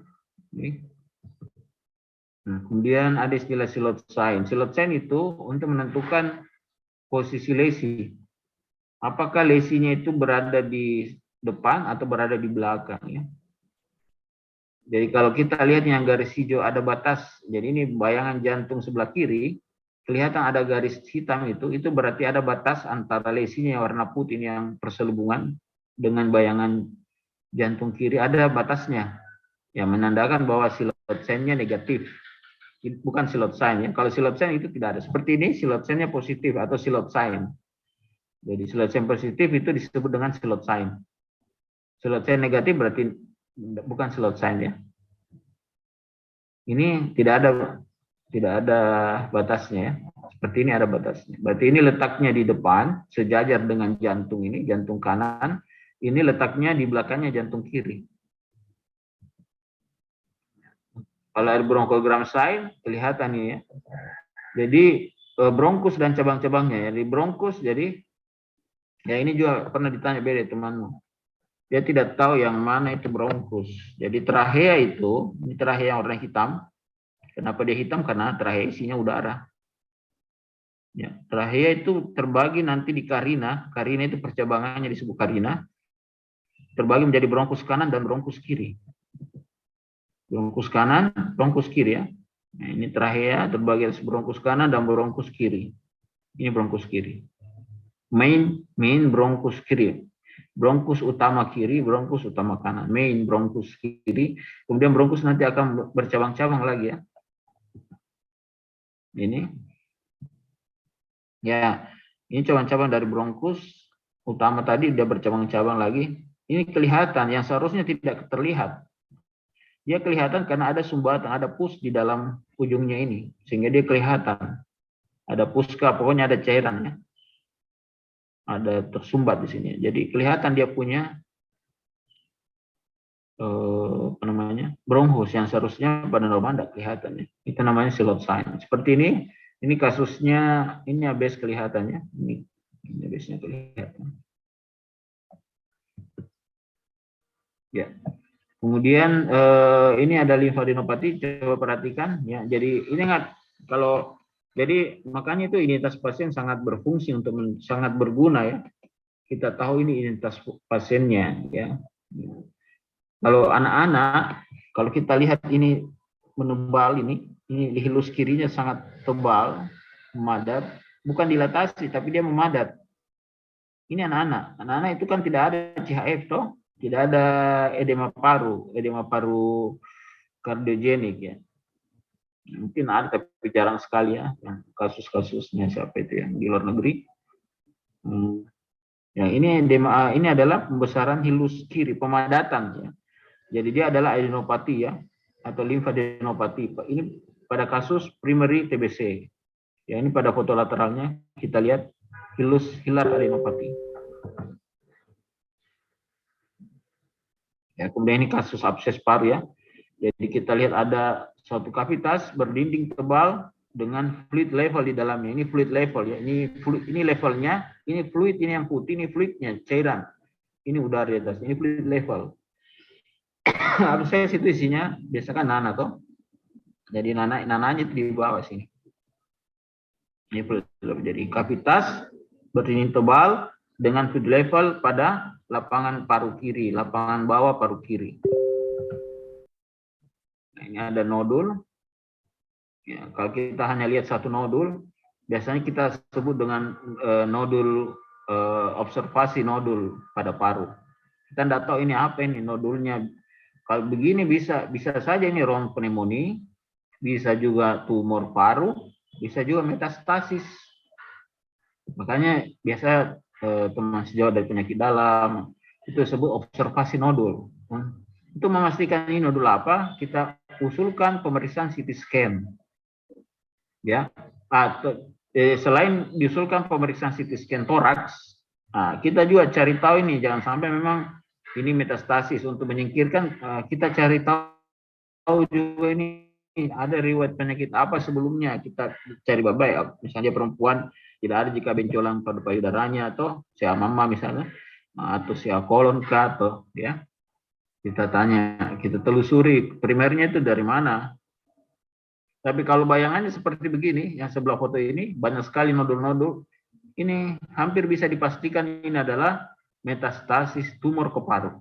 Nah, kemudian ada istilah silot sign. Silot sign itu untuk menentukan posisi lesi. Apakah lesinya itu berada di depan atau berada di belakang ya. Jadi kalau kita lihat yang garis hijau ada batas, jadi ini bayangan jantung sebelah kiri, kelihatan ada garis hitam itu berarti ada batas antara lesinya yang warna putih ini yang perselubungan dengan bayangan jantung kiri, ada batasnya yang menandakan bahwa silot sign-nya negatif. Bukan silot sign ya. Kalau silot sign itu tidak ada. Seperti ini silot sign-nya positif atau silot sign. Jadi silot sign positif itu disebut dengan silot sign. Silot sign negatif berarti bukan silot sign ya. Ini tidak ada batasnya ya. Seperti ini ada batasnya. Berarti ini letaknya di depan sejajar dengan jantung ini, jantung kanan. Ini letaknya di belakangnya jantung kiri. Kalau ada bronkogram sign kelihatan nih ya. Jadi bronkus dan cabang-cabangnya ya. Di bronkus jadi ya ini juga pernah ditanya beda temanmu. Dia tidak tahu yang mana itu bronkus. Jadi trachea itu, ini trachea yang warna hitam. Kenapa dia hitam? Karena trachea isinya udara. Ya, trachea itu terbagi nanti di karina. Karina itu percabangannya disebut karina. Terbagi menjadi bronkus kanan dan bronkus kiri. Bronkus kanan, bronkus kiri ya. Nah, ini trachea terbagi atas bronkus kanan dan bronkus kiri. Ini bronkus kiri. Main bronkus kiri. Bronkus utama kiri, bronkus utama kanan. Main bronkus kiri. Kemudian bronkus nanti akan bercabang-cabang lagi ya. Ini. Ya, ini cabang-cabang dari bronkus utama tadi udah bercabang-cabang lagi. Ini kelihatan yang seharusnya tidak terlihat. Dia kelihatan karena ada sumbatan, ada pus di dalam ujungnya ini. Sehingga dia kelihatan. Ada puska, pokoknya ada cairan ya. Ada tersumbat di sini. Jadi kelihatan dia punya bronchus yang seharusnya pada normal tidak kelihatan ya. Itu namanya silot sign. Seperti ini kasusnya, ini abes kelihatannya. Ini abesnya kelihatan. Ya. Kemudian ini ada limfadenopati, coba perhatikan ya. Jadi ini kalau jadi makanya itu identitas pasien sangat berfungsi untuk sangat berguna ya. Kita tahu ini identitas pasiennya ya. Kalau anak-anak, kalau kita lihat ini menebal ini hilus kirinya sangat tebal, memadat, bukan dilatasi tapi dia memadat. Ini anak-anak. Anak-anak itu kan tidak ada CHF toh. Tidak ada edema paru kardiogenik ya. Mungkin ada tapi jarang sekali ya, kasus-kasusnya siapa itu yang di luar negeri. Ya ini edema, ini adalah pembesaran hilus kiri, pemadatan ya. Jadi dia adalah adenopati ya, atau limfadenopati. Ini pada kasus primary TBC. Ya ini pada foto lateralnya kita lihat hilar adenopati. Ya, kemudian ini kasus abses paru ya. Jadi kita lihat ada suatu kavitas berdinding tebal dengan fluid level di dalamnya. Ini fluid level ya. Ini levelnya, ini fluid, ini yang putih, ini fluidnya, cairan. Ini udara di atas, ini fluid level. Harusnya situ isinya biasa kan nana toh. Jadi nananya itu di bawah sini. Ini fluid level. Jadi kavitas berdinding tebal dengan fluid level pada lapangan paru kiri, lapangan bawah paru kiri. Nah, ini ada nodul. Ya, kalau kita hanya lihat satu nodul, biasanya kita sebut dengan nodul observasi nodul pada paru. Kita tidak tahu ini apa ini nodulnya. Kalau begini bisa saja ini ronspneumonia, bisa juga tumor paru, bisa juga metastasis. Makanya biasa teman sejauh dari penyakit dalam itu disebut observasi nodul. Untuk memastikan ini nodul apa, kita usulkan pemeriksaan CT scan. Ya, atau selain diusulkan pemeriksaan CT scan toraks, kita juga cari tahu ini jangan sampai memang ini metastasis. Untuk menyingkirkan kita cari tahu juga ini ada riwayat penyakit apa sebelumnya, kita cari baik. Misalnya perempuan tidak ada jika benjolan pada payudaranya atau mama misalnya, atau kolon atau ya kita tanya, kita telusuri primernya itu dari mana. Tapi kalau bayangannya seperti begini, yang sebelah foto ini banyak sekali nodul-nodul, ini hampir bisa dipastikan ini adalah metastasis tumor ke paru.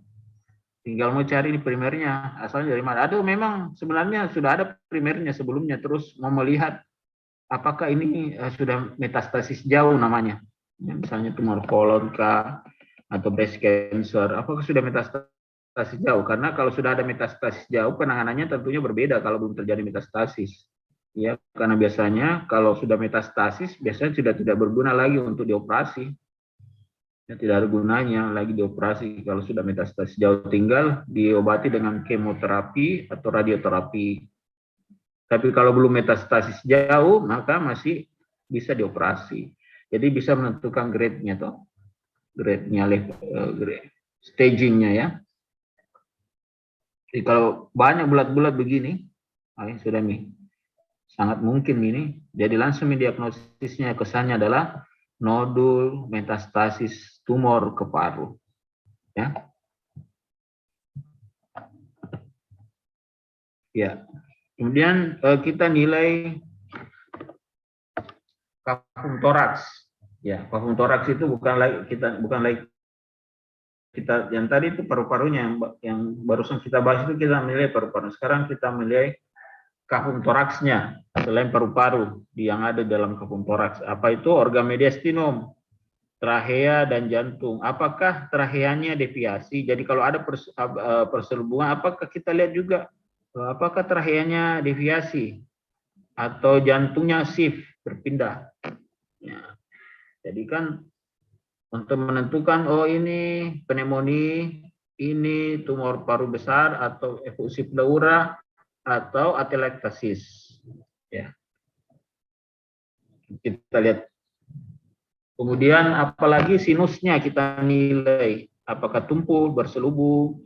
Tinggal mau cari ini primernya, asalnya dari mana. Ada memang sebenarnya sudah ada primernya sebelumnya, terus mau melihat apakah ini sudah metastasis jauh namanya. Ya, misalnya tumor kolon kah, atau breast cancer, apakah sudah metastasis jauh? Karena kalau sudah ada metastasis jauh, penanganannya tentunya berbeda kalau belum terjadi metastasis. Ya, karena biasanya kalau sudah metastasis, biasanya sudah tidak berguna lagi untuk dioperasi. Ya, tidak ada gunanya lagi dioperasi kalau sudah metastasis jauh, tinggal diobati dengan kemoterapi atau radioterapi. Tapi kalau belum metastasis jauh, maka masih bisa dioperasi. Jadi bisa menentukan grade-nya toh. Grade-nya, grade, staging-nya ya. Jadi kalau banyak bulat-bulat begini, sudah nih, sangat mungkin ini. Jadi langsung diagnosisnya kesannya adalah nodul metastasis tumor ke paru. Ya. Ya. Kemudian kita nilai kafum toraks. Ya, kafum toraks itu bukan lagi kita yang tadi itu paru-parunya yang barusan kita bahas itu kita nilai paru-paru. Sekarang kita nilai kafum toraksnya selain paru-paru yang ada dalam kafum toraks. Apa itu? Organ mediastinum, trachea dan jantung. Apakah tracheanya deviasi? Jadi kalau ada perselubungan, apakah kita lihat juga apakah tracheanya deviasi atau jantungnya shift berpindah? Ya. Jadi kan untuk menentukan oh ini pneumonia, ini tumor paru besar atau efusi pleura atau atelektasis. Ya. Kita lihat. Kemudian apalagi sinusnya kita nilai, apakah tumpul, berselubung,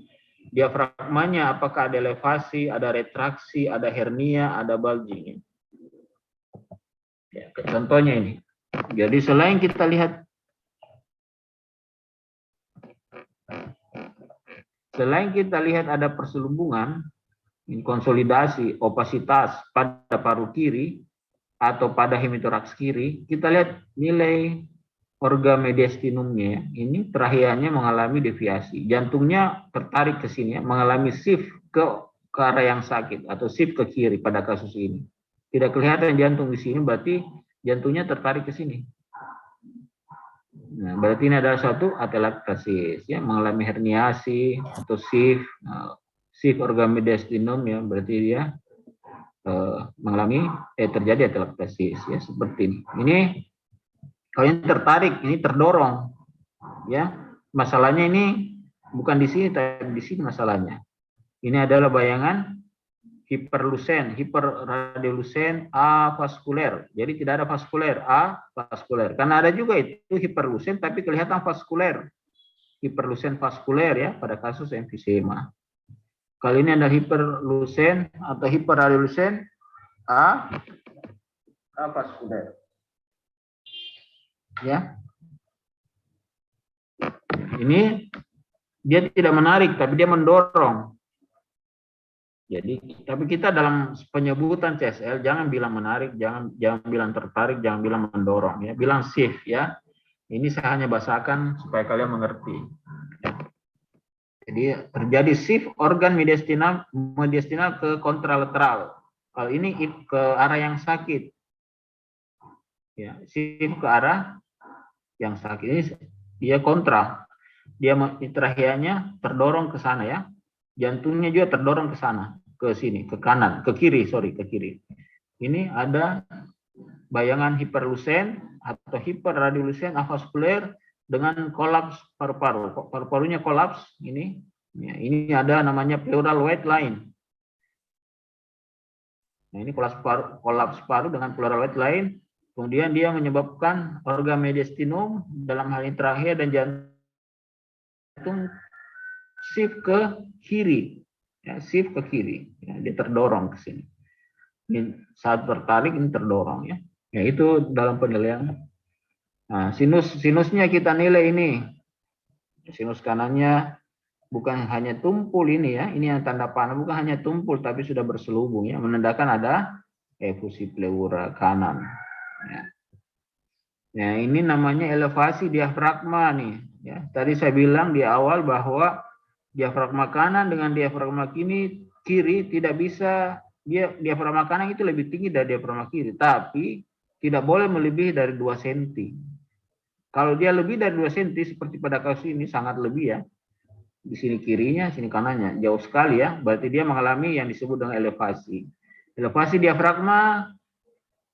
diafragmanya apakah ada elevasi, ada retraksi, ada hernia, ada bulging. Ya, contohnya ini. Jadi selain kita lihat ada perselubungan, konsolidasi, opasitas pada paru kiri atau pada hemitoraks kiri, kita lihat nilai organ mediastinumnya. Ini tracheanya mengalami deviasi, jantungnya tertarik ke sini, mengalami shift ke arah yang sakit atau shift ke kiri pada kasus ini. Tidak kelihatan jantung di sini, berarti jantungnya tertarik ke sini. Nah, berarti ini adalah suatu atelektasis, ya, mengalami herniasi atau shift organ mediastinum, ya, berarti dia mengalami terjadi atelektasis, ya, seperti ini. Ini kalau ini tertarik, ini terdorong, ya. Masalahnya ini bukan di sini, tapi di sini masalahnya. Ini adalah bayangan hiperlusen, hiperradiolusen avaskuler. Jadi tidak ada vaskuler, avaskuler. Karena ada juga itu hiperlusen, tapi kelihatan vaskuler. Hiperlusen vaskuler, ya, pada kasus emfisema. Kali ini ada hiperlusen atau hiperradiolusen avaskuler. Ya, ini dia tidak menarik, tapi dia mendorong. Jadi, tapi kita dalam penyebutan CSL jangan bilang menarik, jangan bilang tertarik, jangan bilang mendorong, ya, bilang shift, ya. Ini saya hanya bahasakan supaya kalian mengerti. Jadi terjadi shift organ mediastinal ke kontralateral. Kalau ini ke arah yang sakit, ya, shift ke arah yang sakit ini dia kontra, dia tracheanya terdorong ke sana, ya, jantungnya juga terdorong ke sana, ke sini, ke kanan, ke kiri, ke kiri. Ini ada bayangan hiperlusen atau hiperradiolusen avaskuler dengan kolaps paru-paru, paru-parunya kolaps ini, ya, ini ada namanya pleural white line. Nah, ini kolaps paru dengan pleural white line. Kemudian dia menyebabkan organ mediastinum dalam hal ini trachea dan jantung shift ke kiri, ya, shift ke kiri, ya, dia terdorong ke sini. Ini saat tertarik ini terdorong, ya. Ya, itu dalam penilaian. Nah, sinusnya kita nilai ini. Sinus kanannya bukan hanya tumpul ini, ya, ini yang tanda panah, bukan hanya tumpul tapi sudah berselubung, ya, menandakan ada efusi pleura kanan. Ya. Nah, ini namanya elevasi diafragma nih. Ya, tadi saya bilang di awal bahwa diafragma kanan dengan diafragma kiri tidak bisa, diafragma kanan itu lebih tinggi dari diafragma kiri, tapi tidak boleh melebihi dari 2 cm. Kalau dia lebih dari 2 cm seperti pada kasus ini sangat lebih ya. Di sini kirinya, sini kanannya, jauh sekali ya. Berarti dia mengalami yang disebut dengan elevasi. Elevasi diafragma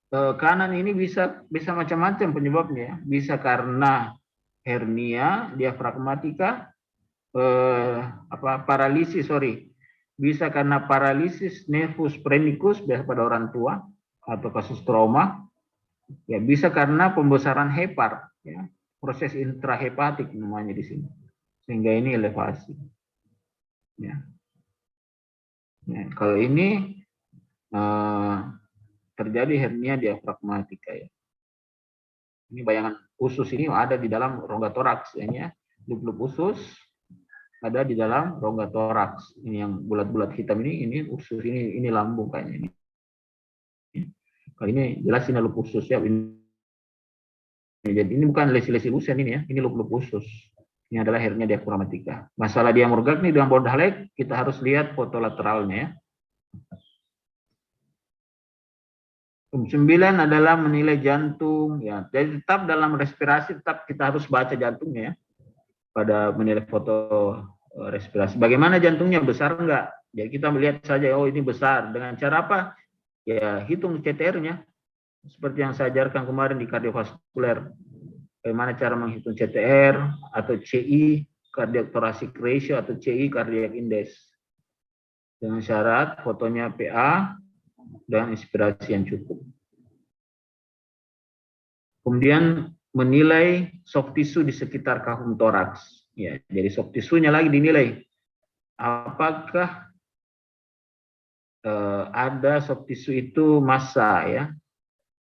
kanan ini bisa macam-macam penyebabnya. Bisa karena hernia diafragmatika, paralisis, bisa karena paralisis nervus phrenicus biasa pada orang tua atau kasus trauma. Ya, bisa karena pembesaran hepar, ya, proses intrahepatik namanya di sini, sehingga ini elevasi. Ya. Ya, kalau ini terjadi hernia diafragmatika ya. Ini bayangan usus ini ada di dalam rongga toraks ya. Lub-lub usus ada di dalam rongga toraks. Ini yang bulat-bulat hitam ini usus, ini lambung kayaknya ini. Kalau ini jelas ini lub usus ya. Jadi ini bukan lesi-lesi usen ini ya, ini lub-lub usus. Ini adalah hernia diafragmatika. Masalah diamorgak nih dengan Bordeaux, kita harus lihat foto lateralnya ya. 9 adalah menilai jantung ya. Jadi tetap dalam respirasi tetap kita harus baca jantungnya ya. Pada menilai foto respirasi. Bagaimana jantungnya, besar enggak? Jadi kita melihat saja, oh ini besar. Dengan cara apa? Ya hitung CTR-nya. Seperti yang saya ajarkan kemarin di kardiovaskuler. Bagaimana cara menghitung CTR atau CI, cardiac thoracic ratio, atau CI, cardiac index. Dengan syarat fotonya PA dan inspirasi yang cukup. Kemudian menilai soft tissue di sekitar kahum toraks. Ya, jadi soft tissue-nya lagi dinilai. Apakah ada soft tissue itu massa ya?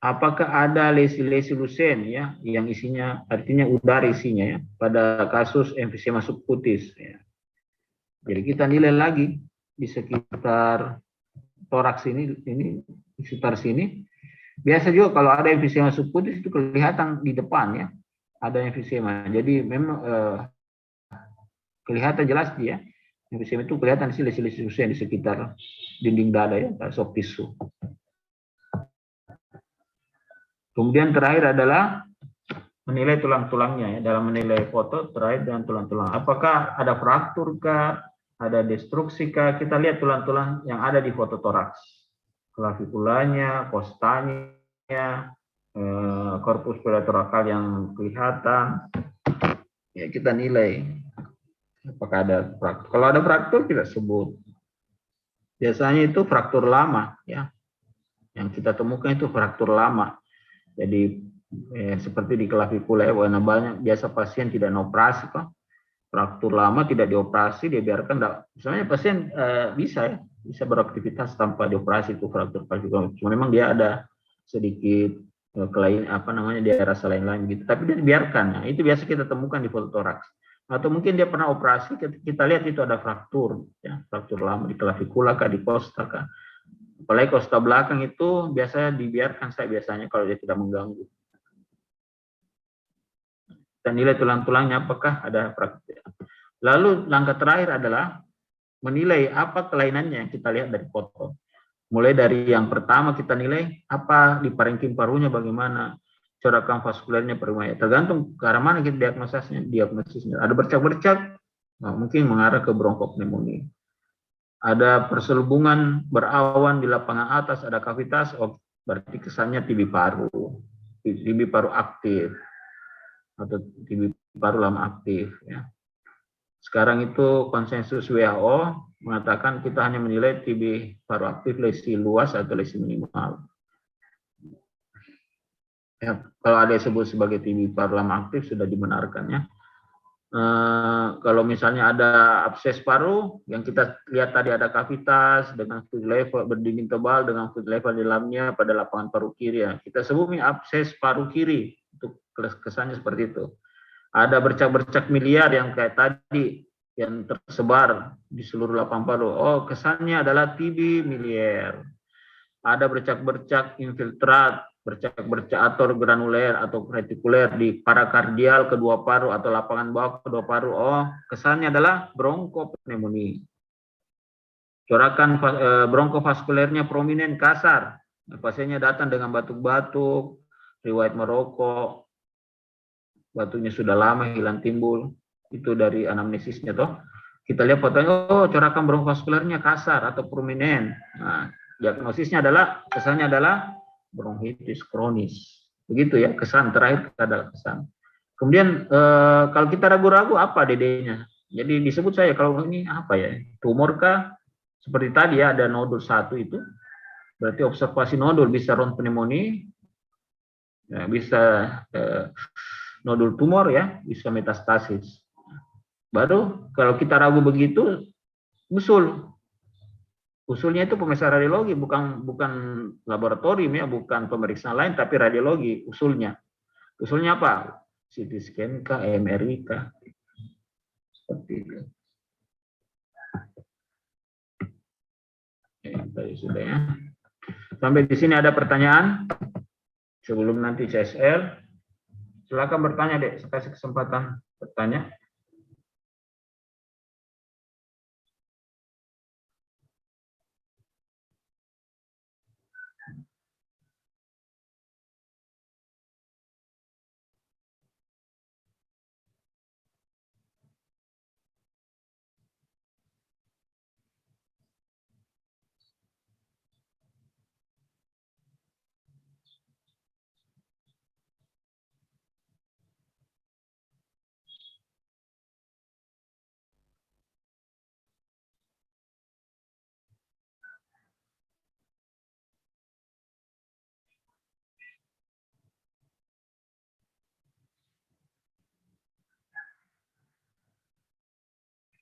Apakah ada lesi-lesi lusen ya, yang isinya artinya udara isinya ya, pada kasus emfisema subkutis ya. Jadi kita nilai lagi di sekitar toraks ini di sekitar sini. Biasa juga kalau ada emfisema subkutis itu kelihatan di depan ya, ada emfisema. Jadi memang kelihatan jelas dia. Emfisema itu kelihatan sih lesi-lesi lusen di sekitar dinding dada ya, soft tissue. Kemudian terakhir adalah menilai tulang-tulangnya ya. Dalam menilai foto terakhir dengan tulang-tulang. Apakah ada fraktur kah? Ada destruksi kah? Kita lihat tulang-tulang yang ada di foto toraks. Klavikulanya, kostanya, korpus palatal yang kelihatan. Ya kita nilai apakah ada fraktur. Kalau ada fraktur kita sebut. Biasanya itu fraktur lama ya. Yang kita temukan itu fraktur lama. Jadi seperti di klavikula ya, warna banyak biasa pasien tidak operasi kok. Fraktur lama tidak dioperasi, dia biarkan. Misalnya pasien bisa beraktivitas tanpa dioperasi itu fraktur klavikula. Cuma memang dia ada sedikit daerah lain gitu. Tapi dia biarkan. Nah, itu biasa kita temukan di foto toraks. Atau mungkin dia pernah operasi, kita lihat itu ada fraktur, ya, fraktur lama di klavikula kah, di kosta kah. Apalagi kosta belakang itu biasanya dibiarkan biasanya kalau dia tidak mengganggu. Dan nilai tulang-tulangnya apakah ada fraktur. Lalu langkah terakhir adalah menilai apa kelainannya yang kita lihat dari foto. Mulai dari yang pertama kita nilai apa di parenkim parunya bagaimana, corakan vaskulernya bagaimana. Tergantung ke arah mana kita diagnosisnya. Ada bercak-bercak, nah, mungkin mengarah ke bronkopneumonia. Ada perselubungan berawan di lapangan atas, ada kavitas, berarti kesannya TB paru aktif atau TB paru lama aktif ya. Sekarang itu konsensus WHO mengatakan kita hanya menilai TB paru aktif lesi luas atau lesi minimal. Ya, kalau ada yang disebut sebagai TB paru lama aktif sudah dibenarkan ya. Kalau misalnya ada abses paru, yang kita lihat tadi ada kavitas dengan fluid level berdinding tebal dengan fluid level di dalamnya pada lapangan paru kiri ya. Kita sebut ini abses paru kiri, untuk kesannya seperti itu. Ada bercak-bercak miliar yang kayak tadi yang tersebar di seluruh lapangan paru. Oh, kesannya adalah TB miliar. Ada bercak-bercak infiltrat bercak-bercak atau granuler atau retikuler di parakardial kedua paru atau lapangan bawah kedua paru. Oh, kesannya adalah bronkopneumonia. Corakan bronkovaskulernya prominent kasar. Pasiennya datang dengan batuk-batuk, riwayat merokok, batuknya sudah lama hilang timbul. Itu dari anamnesisnya toh. Kita lihat fotonya, oh corakan bronkovaskulernya kasar atau prominent. Nah, diagnosisnya adalah, kesannya adalah bronkitis kronis. Begitu ya, kesan terakhir adalah kesan. Kemudian kalau kita ragu-ragu apa DD-nya? Jadi disebut saya kalau ini apa ya? Tumor kah? Seperti tadi ya, ada nodul 1 itu. Berarti observasi nodul bisa ronspneumonia, ya, bisa nodul tumor ya, bisa metastasis. Baru kalau kita ragu begitu, usul. Usulnya itu pemeriksaan radiologi, bukan laboratorium ya, bukan pemeriksaan lain, tapi radiologi usulnya. Usulnya apa? CT scan kah, MRI kah? Seperti itu. Tadi sudah ya. Sampai di sini ada pertanyaan? Sebelum nanti CSL, silakan bertanya deh, saya kasih kesempatan bertanya.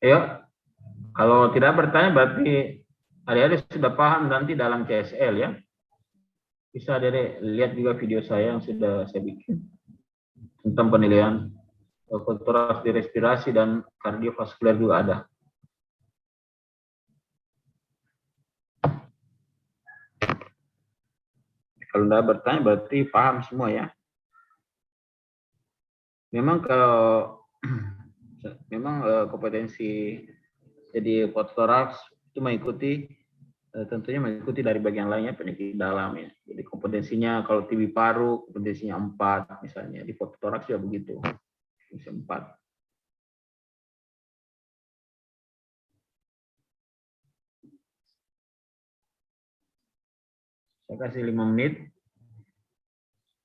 Ayo, kalau tidak bertanya berarti adik-adik sudah paham nanti dalam CSL ya. Bisa adik-adik lihat juga video saya yang sudah saya bikin tentang penilaian kontrasi respirasi dan kardiovaskuler juga ada. Kalau tidak bertanya berarti paham semua ya. Memang kalau kompetensi jadi fototoraks itu mengikuti tentunya mengikuti dari bagian lainnya penyakit dalam ya. Jadi kompetensinya kalau TB paru kompetensinya 4 misalnya, di fototoraks juga begitu. Bisa 4. Saya kasih 5 menit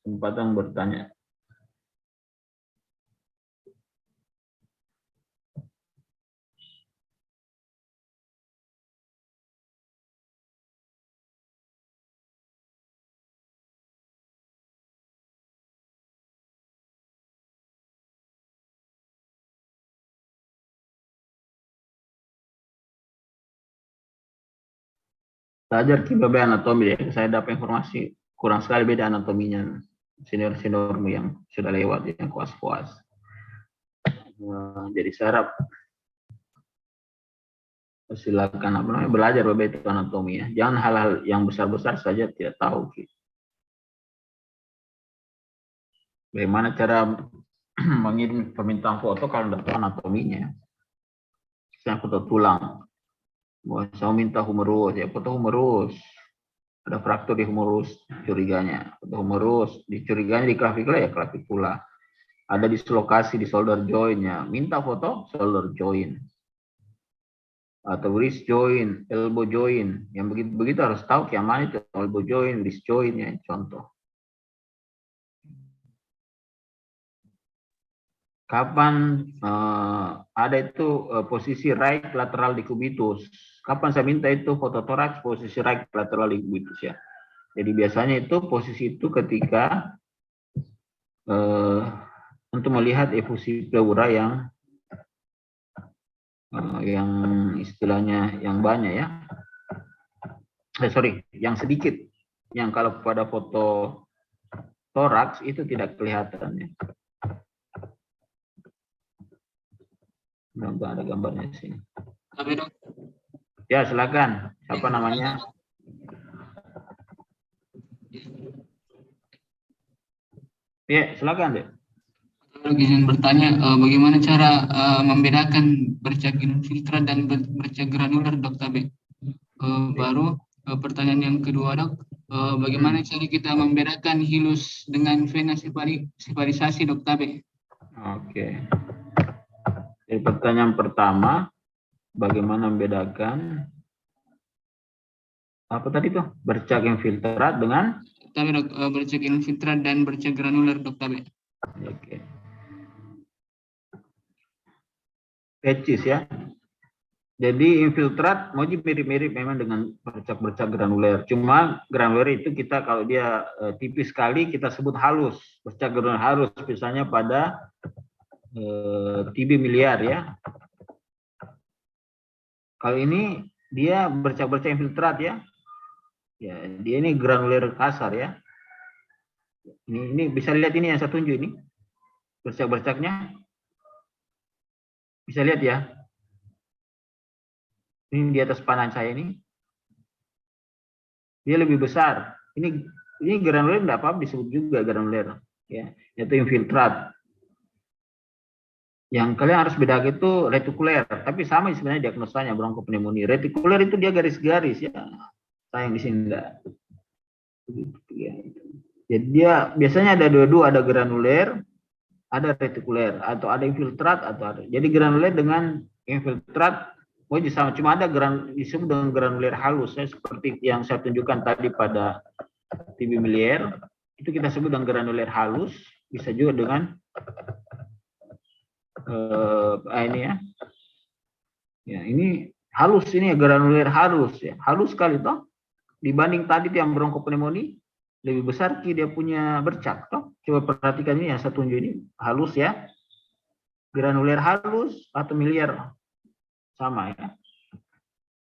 kesempatan bertanya. Belajar kibabe anatomi ya. Saya dapat informasi kurang sekali beda anatominya. Senior-seniormu yang sudah lewat yang kuas-kuas. Jadi saya harap silakan belajar itu anatomi ya. Jangan hal-hal yang besar-besar saja tidak tahu. Bagaimana cara mengirim permintaan foto kalau tidak tahu anatominya? Saya foto tulang. Saya minta humerus, ya foto humerus. Ada fraktur di humerus, curiganya. Foto humerus, dicuriganya di klavikula ya klavikula. Ada dislokasi di shoulder joint-nya. Minta foto shoulder joint. Atau wrist joint, elbow joint. Yang begitu harus tahu yang mana itu elbow joint, wrist joint ya, contoh. Kapan ada itu posisi right lateral decubitus? Kapan saya minta itu fototoraks posisi right lateral decubitus ya? Jadi biasanya itu posisi itu ketika untuk melihat efusi pleura yang istilahnya yang banyak ya. Yang sedikit. Yang kalau pada foto toraks itu tidak kelihatan ya. Ada gambarnya di sini. Ya, silakan. Siapa namanya? Ya, silakan deh. Izin bertanya, bagaimana cara membedakan bercak infiltrat dan bercak granuler, Dok Tabe? Baru pertanyaan yang kedua, Dok, bagaimana cara kita membedakan hilus dengan vena siparisasi, Dok Tabe? Oke. Jadi pertanyaan pertama, bagaimana membedakan apa tadi tuh? Bercak infiltrat dengan Tabe, Dok, bercak infiltrat dan bercak granuler, Dok Tabe. oke. Patches ya. Jadi infiltrat mau mirip-mirip memang dengan bercak-bercak granuler. Cuma granuler itu kita kalau dia tipis sekali kita sebut halus. Bercak granuler halus misalnya pada TB miliar ya. Kalau ini dia bercak-bercak infiltrat ya. Ya, dia ini granuler kasar ya. Ini bisa lihat ini yang saya tunjuk ini. Bercak-bercaknya. Bisa lihat ya. Ini di atas panah saya ini. Dia lebih besar. Ini granuler enggak apa-apa disebut juga granuler ya, yaitu infiltrat. Yang kalian harus bedakan itu retikuler, tapi sama sebenarnya diagnosanya bronkopneumonia. Retikuler itu dia garis-garis ya. Sayang di sini enggak. Jadi dia biasanya ada dua-dua, ada granuler, ada retikuler, atau ada infiltrat atau ada. Jadi granuler dengan infiltrat sama, cuma ada disebut dengan granuler halus ya, seperti yang saya tunjukkan tadi pada TB miliar, itu kita sebut dengan granuler halus, bisa juga dengan ini ya. Ya, ini halus, ini granuler halus ya. Halus sekali toh. Dibanding tadi yang bronkopneumonia lebih besar dia punya bercak toh. Coba perhatikan ini yang saya tunjuk ini, halus ya. Granuler halus atau miliar sama ya.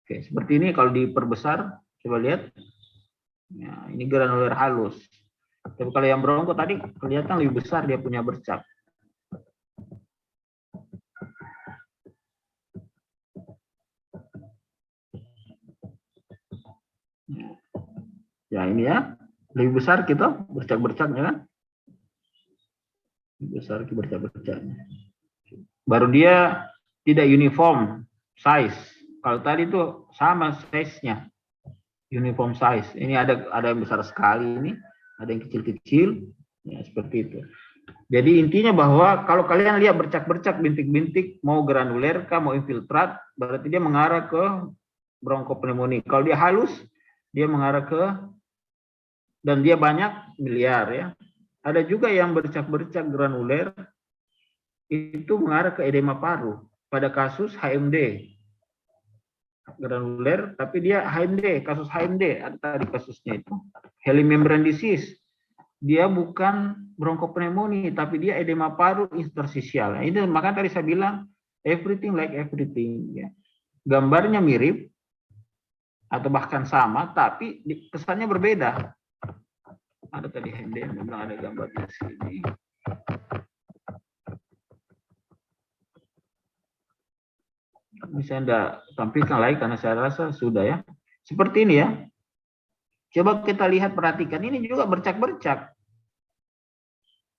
Oke, seperti ini kalau diperbesar, coba lihat. Ya, ini granuler halus. Tapi kalau yang bronko tadi kelihatan lebih besar dia punya bercak. Ya ini ya, lebih besar kita bercak-bercaknya kan. Lebih besar bercak-bercaknya. Baru dia tidak uniform size. Kalau tadi itu sama size-nya. Uniform size. Ini ada yang besar sekali ini, ada yang kecil-kecil, ya seperti itu. Jadi intinya bahwa kalau kalian lihat bercak-bercak, bintik-bintik, mau granuler kah, mau infiltrat, berarti dia mengarah ke bronkopneumonia. Kalau dia halus, dia mengarah ke, dan dia banyak miliar ya. Ada juga yang bercak-bercak granuler itu mengarah ke edema paru. Pada kasus HMD, granuler, tapi dia HMD, kasus HMD, ada tadi kasusnya itu. Helimembran disease, dia bukan bronkopneumonia, tapi dia edema paru interstisial. Nah, itu makanya tadi saya bilang everything like everything. Ya. Gambarnya mirip atau bahkan sama, tapi kesannya berbeda. Ada tadi HMD, memang ada gambar di sini. Bisa Anda tampilkan lagi karena saya rasa sudah ya. Seperti ini ya. Coba kita lihat, perhatikan, ini juga bercak-bercak.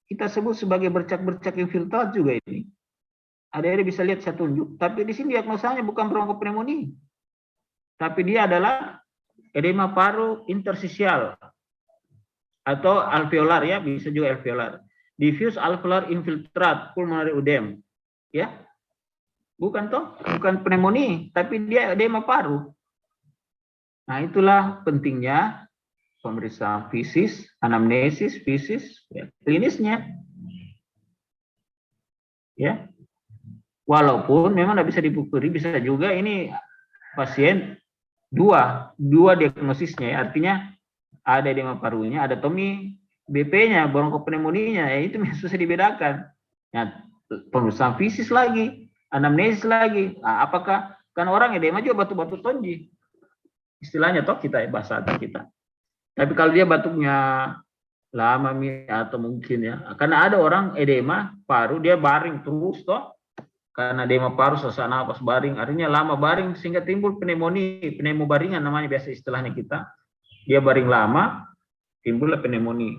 Kita sebut sebagai bercak-bercak infiltrat juga ini. Ada bisa lihat saya tunjuk, tapi di sini diagnosanya bukan bronkopneumonia. Tapi dia adalah edema paru interstisial atau alveolar ya, bisa juga alveolar. Diffuse alveolar infiltrat pulmonary udem. Ya. Bukan toh, bukan pneumonia, tapi dia edema paru. Nah, itulah pentingnya pemeriksaan fisis, anamnesis, fisis, ya, klinisnya. Ya. Walaupun memang tidak bisa dipukuli, bisa juga ini pasien dua diagnosisnya ya. Artinya ada edema parunya, ada TOMI BP-nya, bronkopneumonia, ya itu susah dibedakan. Ya, pemeriksaan fisis lagi, anamnesis lagi. Nah, apakah kan orang edema juga batu-batu tonji, istilahnya toh kita bahasa kita. Tapi kalau dia batuknya lama atau mungkin ya, karena ada orang edema paru dia baring terus toh, karena edema paru sesak napas baring, artinya lama baring sehingga timbul pneumonia, pneumobaringan namanya biasa istilahnya kita. Dia baring lama, timbullah pneumonia.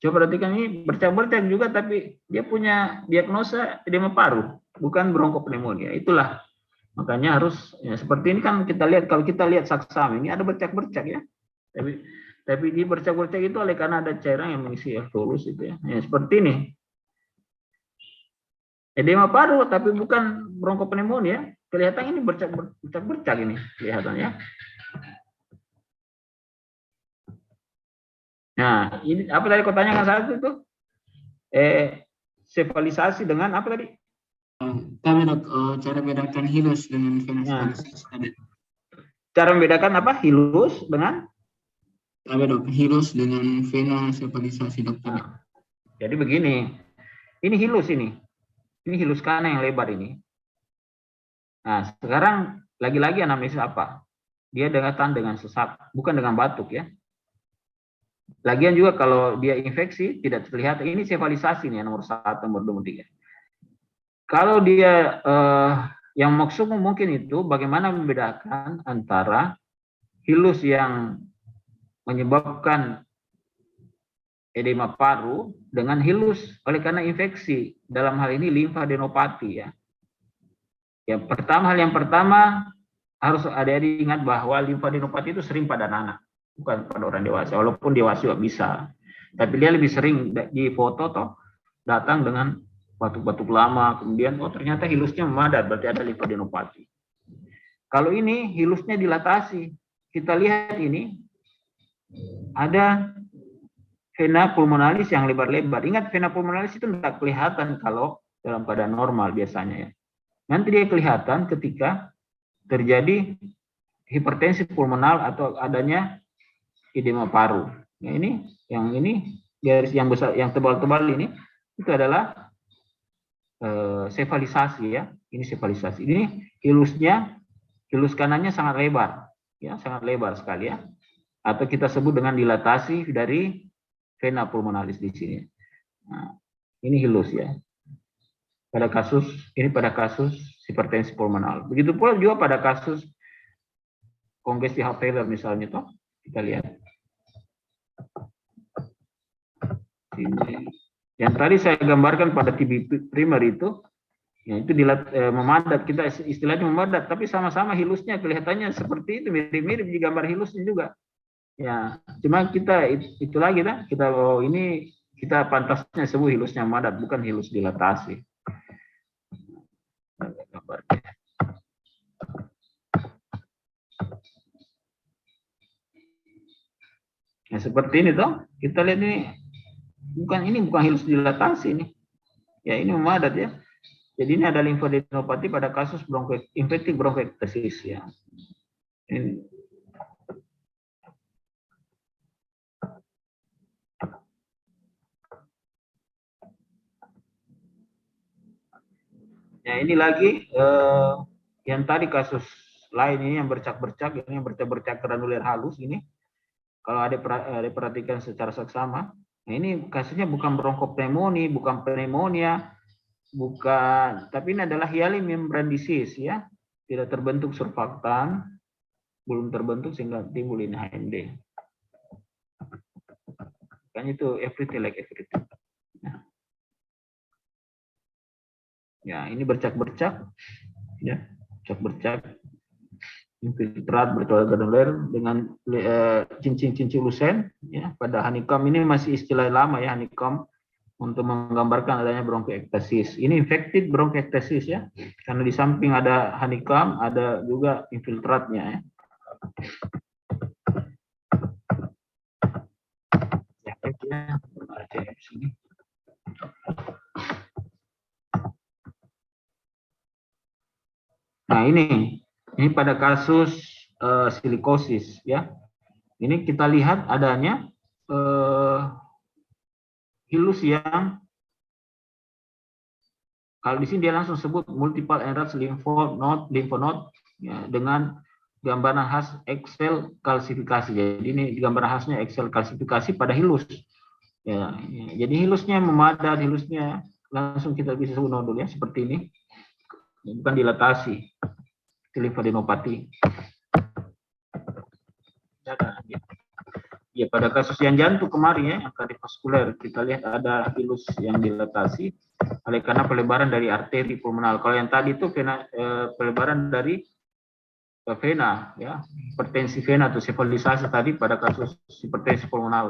Coba perhatikan ini bercak-bercak juga, tapi dia punya diagnosa edema paru, bukan bronkopneumonia. Itulah makanya harus ya, seperti ini kan kita lihat, kalau kita lihat saksam ini ada bercak-bercak ya. Tapi di bercak-bercak itu oleh karena ada cairan yang mengisi eflorus itu ya. Ya seperti ini. Edema paru tapi bukan bronkopneumonia. Kelihatan ini bercak-bercak ini kelihatan ya. Nah, ini apa tadi kau tanyakan satu itu? Sefalisasi dengan apa tadi? Kami dok, cara bedakan hilus dengan Nah, venosilis tadi. cara membedakan apa? Hilus dengan? Kami dok, hilus dengan venosepalisasi dok tadi. Nah, jadi begini, ini hilus ini hilus kanan yang lebar ini. Nah, sekarang lagi-lagi anamnesis apa? Dia datang dengan sesak, bukan dengan batuk ya. Lagian juga kalau dia infeksi tidak terlihat, ini sefalisasi nih nomor 1, nomor 2, nomor 3. Kalau dia yang maksudmu mungkin itu bagaimana membedakan antara hilus yang menyebabkan edema paru dengan hilus oleh karena infeksi, dalam hal ini limfadenopati ya. Hal yang pertama harus adik-adik ingat bahwa limfadenopati itu sering pada anak, bukan pada orang dewasa. Walaupun dewasa juga bisa, tapi dia lebih sering di foto toh datang dengan batuk-batuk lama, kemudian oh ternyata hilusnya memadat, berarti ada limfadenopati. Kalau ini hilusnya dilatasi, kita lihat ini ada vena pulmonalis yang lebar-lebar. Ingat, vena pulmonalis itu tidak kelihatan kalau dalam keadaan normal biasanya ya. Nanti dia kelihatan ketika terjadi hipertensi pulmonal atau adanya edema paru. Nah, ini garis yang besar, yang tebal-tebal ini itu adalah sefalisasi ya. Ini sefalisasi. Ini hilus kanannya sangat lebar, ya, sangat lebar sekali ya. Atau kita sebut dengan dilatasi dari vena pulmonalis di sini. Nah, ini hilus ya. Pada kasus hipertensi pulmonal. Begitu pula juga pada kasus kongesti heart failure misalnya toh. Kita lihat. Ini. Yang tadi saya gambarkan pada TB primer itu, ya itu memadat, kita istilahnya memadat, tapi sama-sama hilusnya kelihatannya seperti itu, mirip-mirip di gambar hilusnya juga. Ya, cuma kita itu lagi kita ini kita pantasnya sebut hilusnya memadat, bukan hilus dilatasi. Ya seperti ini toh, kita lihat ini bukan hilus dilatasi ini. Ya ini memadat ya. Jadi ini ada limfadenopati pada kasus infektif bronkiektasis ya. Ini. Ya ini lagi yang tadi kasus lain ini yang bercak-bercak, ini yang bercak-bercak granuler halus ini. Kalau ada perhatikan secara seksama, nah ini kasusnya bukan bronkopneumonia, bukan pneumonia, bukan, tapi ini adalah hyaline membrane disease ya, tidak terbentuk surfaktan, belum terbentuk sehingga timbul ini HMD. Kan itu everything like everything. Nah. Ya ini bercak-bercak, ya bercak-bercak, infiltrat bergranuler dengan cincin-cincin lusen ya. Pada honeycomb ini masih istilah lama ya, honeycomb, untuk menggambarkan adanya bronkiektasis. Ini infected bronkiektasis ya, karena di samping ada honeycomb ada juga infiltratnya ya. Nah ini pada kasus silikosis ya. Ini kita lihat adanya hilus yang kalau di sini dia langsung sebut multiple enriched lymph node ya, dengan gambaran khas Excel kalsifikasi. Jadi ini gambaran khasnya Excel kalsifikasi pada hilus. Ya, jadi hilusnya memadat, hilusnya langsung kita bisa sebut nodul ya, seperti ini. Bukan dilatasi, limfadenopati. Ya, pada kasus yang jantung kemarin ya, yang kardiovaskuler, kita lihat ada hilus yang dilatasi oleh karena pelebaran dari arteri pulmonal. Kalau yang tadi itu pelebaran dari vena, ya, hipertensi vena atau sefalisasi tadi pada kasus hipertensi pulmonal.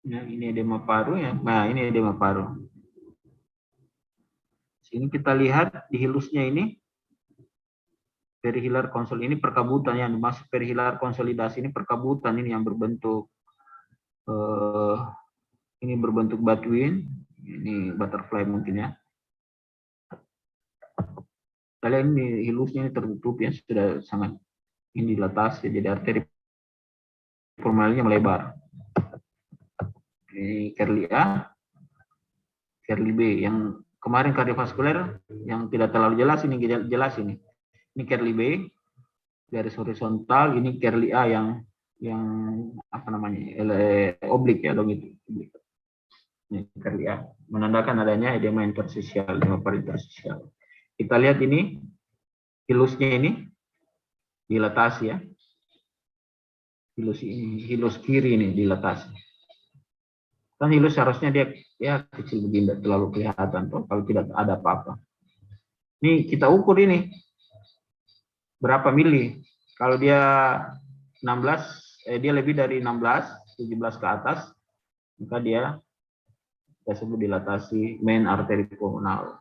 Ya, ini edema paru ya. Nah, ini edema paru. Sini kita lihat di hilusnya ini perihilar konsol ini perkabutan yang dimaksud perihilar konsolidasi ini perkabutan ini yang berbentuk ini berbentuk batuin, ini butterfly mungkin ya. Kalian ini hilusnya ini tertutup ya, sudah sangat ini dilatasi, jadi arteri pulmonalnya melebar. Ini Kerli A, Kerli B. Yang kemarin kardiovaskuler yang tidak terlalu jelas, ini jelas ini. Ini Kerli B, garis horizontal. Ini Kerli A yang apa namanya, oblik ya, longitudinal. Ini Kerli A, menandakan adanya edema interstisial, edema paru interstisial. Kita lihat ini hilusnya ini dilatasi ya. Hilus kiri ini dilatasi. Kan hilus harusnya dia ya kecil begini, tidak terlalu kelihatan toh, kalau tidak ada apa-apa. Ini kita ukur ini berapa mili. Kalau dia 16, dia lebih dari 16, 17 ke atas, maka dia kita sebut dilatasi main arteri pulmonal.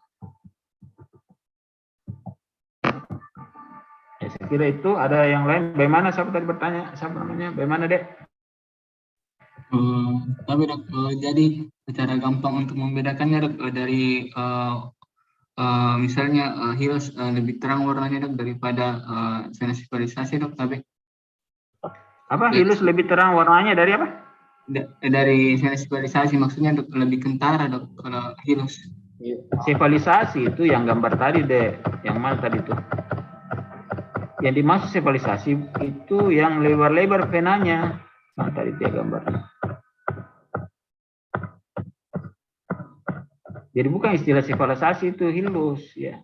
Ya, saya kira itu. Ada yang lain? Bagaimana? Siapa tadi bertanya? Siapa namanya? Bagaimana, Dek? Tapi dok, jadi secara gampang untuk membedakannya dok, dari misalnya hilus lebih terang warnanya dok daripada sensibilisasi dok, tapi Apa? Hilus lebih terang warnanya dari apa? Dari sensibilisasi maksudnya dok, lebih kentara dok kalau hilus. Sefalisasi itu yang gambar tadi deh, yang mana tadi tuh? Yang dimaksud sefalisasi itu yang lebar-lebar venanya. Nah, tadi dia gambarnya. Jadi bukan istilah sefalisasi itu hilus ya.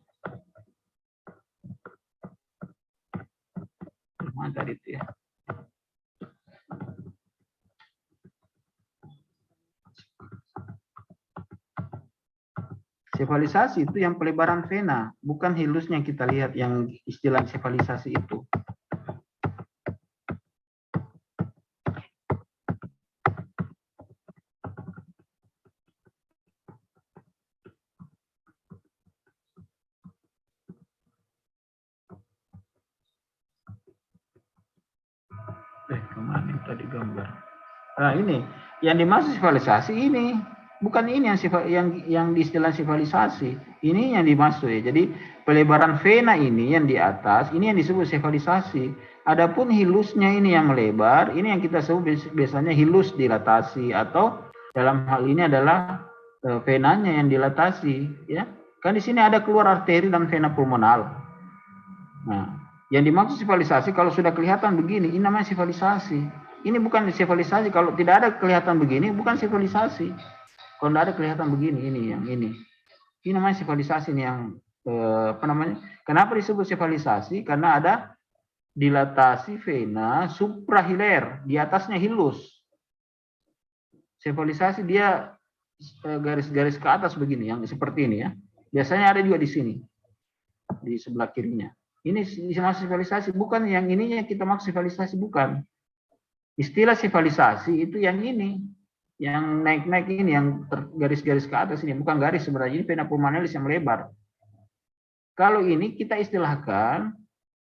Mana tadi itu ya? Sefalisasi itu yang pelebaran vena, bukan hilusnya yang kita lihat yang istilah sefalisasi itu. Kemana tadi gambar? Nah ini yang dimaksud sefalisasi ini, bukan ini yang di istilah sefalisasi. Ini yang dimaksud ya. Jadi pelebaran vena ini yang di atas, ini yang disebut sefalisasi. Adapun hilusnya ini yang melebar, ini yang kita sebut biasanya hilus dilatasi, atau dalam hal ini adalah venanya yang dilatasi, ya. Kan di sini ada keluar arteri dan vena pulmonal. Nah, yang dimaksud sefalisasi kalau sudah kelihatan begini, ini namanya sefalisasi. Ini bukan sefalisasi kalau tidak ada kelihatan begini, bukan sefalisasi. Kalau tidak ada kelihatan begini, ini yang ini. Ini namanya sefalisasi nih, yang apa namanya? Kenapa disebut sefalisasi? Karena ada dilatasi vena suprahiler, di atasnya hilus. Sefalisasi dia garis-garis ke atas begini, yang seperti ini ya. Biasanya ada juga di sini, di sebelah kirinya. Ini masih sefalisasi, bukan yang ininya kita maksud sefalisasi, bukan. Istilah sefalisasi itu yang ini, yang naik-naik ini, yang garis-garis ke atas ini, bukan garis sebenarnya, ini vena pulmonalis yang melebar. Kalau ini kita istilahkan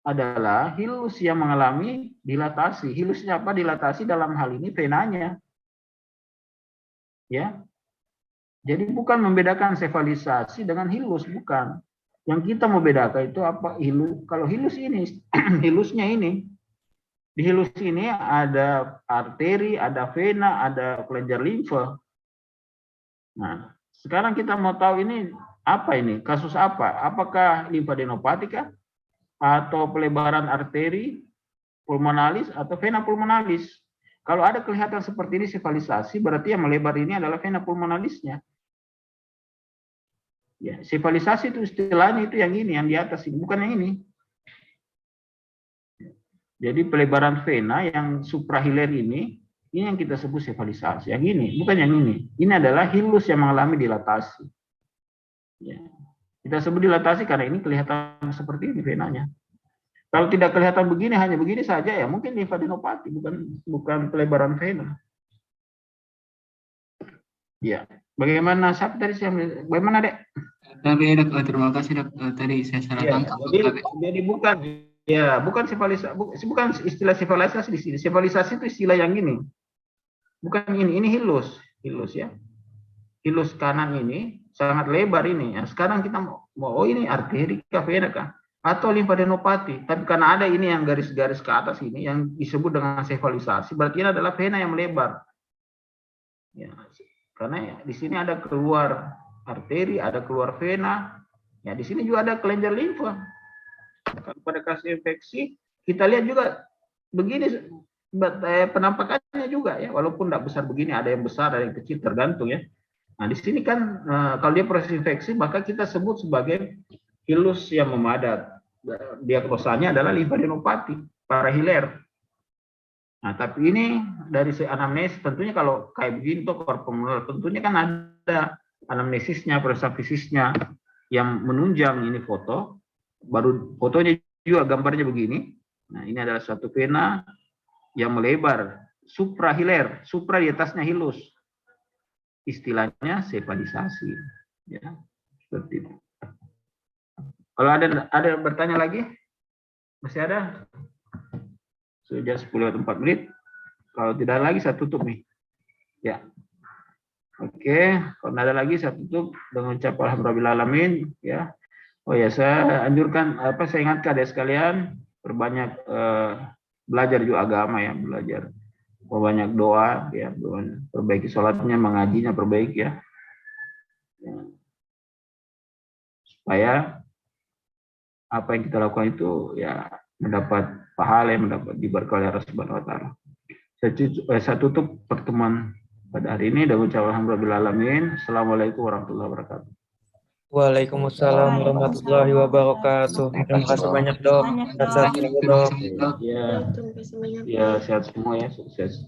adalah hilus yang mengalami dilatasi. Hilusnya apa? Dilatasi dalam hal ini venanya. Ya. Jadi bukan membedakan sefalisasi dengan hilus, bukan. Yang kita mau bedakan itu apa? Hilus. Kalau hilus ini, hilusnya ini. Di hilus ini ada arteri, ada vena, ada kelenjar limfa. Nah, sekarang kita mau tahu ini apa ini? Kasus apa? Apakah limfadenopatika atau pelebaran arteri pulmonalis atau vena pulmonalis? Kalau ada kelihatan seperti ini sefalisasi, berarti yang melebar ini adalah vena pulmonalisnya. Ya, sefalisasi itu istilahnya itu yang ini, yang di atas ini, bukan yang ini. Jadi pelebaran vena yang suprahiler ini yang kita sebut sefalisasi. Yang ini, bukan yang ini. Ini adalah hilus yang mengalami dilatasi. Ya. Kita sebut dilatasi karena ini kelihatan seperti ini venanya. Kalau tidak kelihatan begini, hanya begini saja ya mungkin limfadenopati, bukan pelebaran vena. Ya, bagaimana siapa tadi? Bagaimana, Dek? Tapi dok, terima kasih dok. Tadi saya salah Ya, tangkap. jadi bukan sefalisasi, bukan istilah sefalisasi di sini. Sefalisasi itu istilah yang ini. Bukan ini hilus ya. Hilus kanan ini sangat lebar ini. Ya. Sekarang kita mau ini arteri kah, vena kah? Atau limfadenopati. Tapi karena ada ini yang garis-garis ke atas ini yang disebut dengan sefalisasi, berarti ini adalah vena yang melebar. Ya, karena ya, di sini ada keluar arteri, ada keluar vena. Ya, di sini juga ada kelenjar limfa. Kalau pada kasus infeksi, kita lihat juga begini penampakannya juga ya, walaupun tidak besar begini, ada yang besar, ada yang kecil, tergantung ya. Nah, di sini kan kalau dia proses infeksi, maka kita sebut sebagai hilus yang memadat. Diagnosanya adalah limfadenopati parahiler. Nah, tapi ini dari anamnesis, tentunya kalau kayak begini tuh korpomular, tentunya kan ada anamnesisnya, presafisisnya yang menunjang ini foto, baru fotonya juga gambarnya begini. Nah, ini adalah suatu vena yang melebar, suprahiler, supra di atasnya hilus. Istilahnya sefalisasi. Ya, seperti itu. Kalau ada bertanya lagi? Masih ada? Sudah 10-4 menit. Kalau tidak ada lagi, saya tutup nih. Ya. Oke, kalau ada lagi saya tutup dengan ucap alhamdulillahirrahmanirrahim. Ya. Oh ya, saya anjurkan saya ingatkan ada sekalian perbanyak belajar juga agama ya, belajar banyak doa ya, perbaiki sholatnya, mengajinya perbaiki ya. Supaya apa yang kita lakukan itu ya mendapat pahala, yang mendapat diberkahi oleh Allah Subhanahu wa taala. Saya tutup pertemuan pada hari ini dengan ucapan alhamdulillahirabbil. Assalamualaikum warahmatullahi wabarakatuh. Waalaikumsalam warahmatullahi wabarakatuh. Terima kasih banyak dok. Sehat-sehat selalu dok. Ya, sehat semua ya, sukses.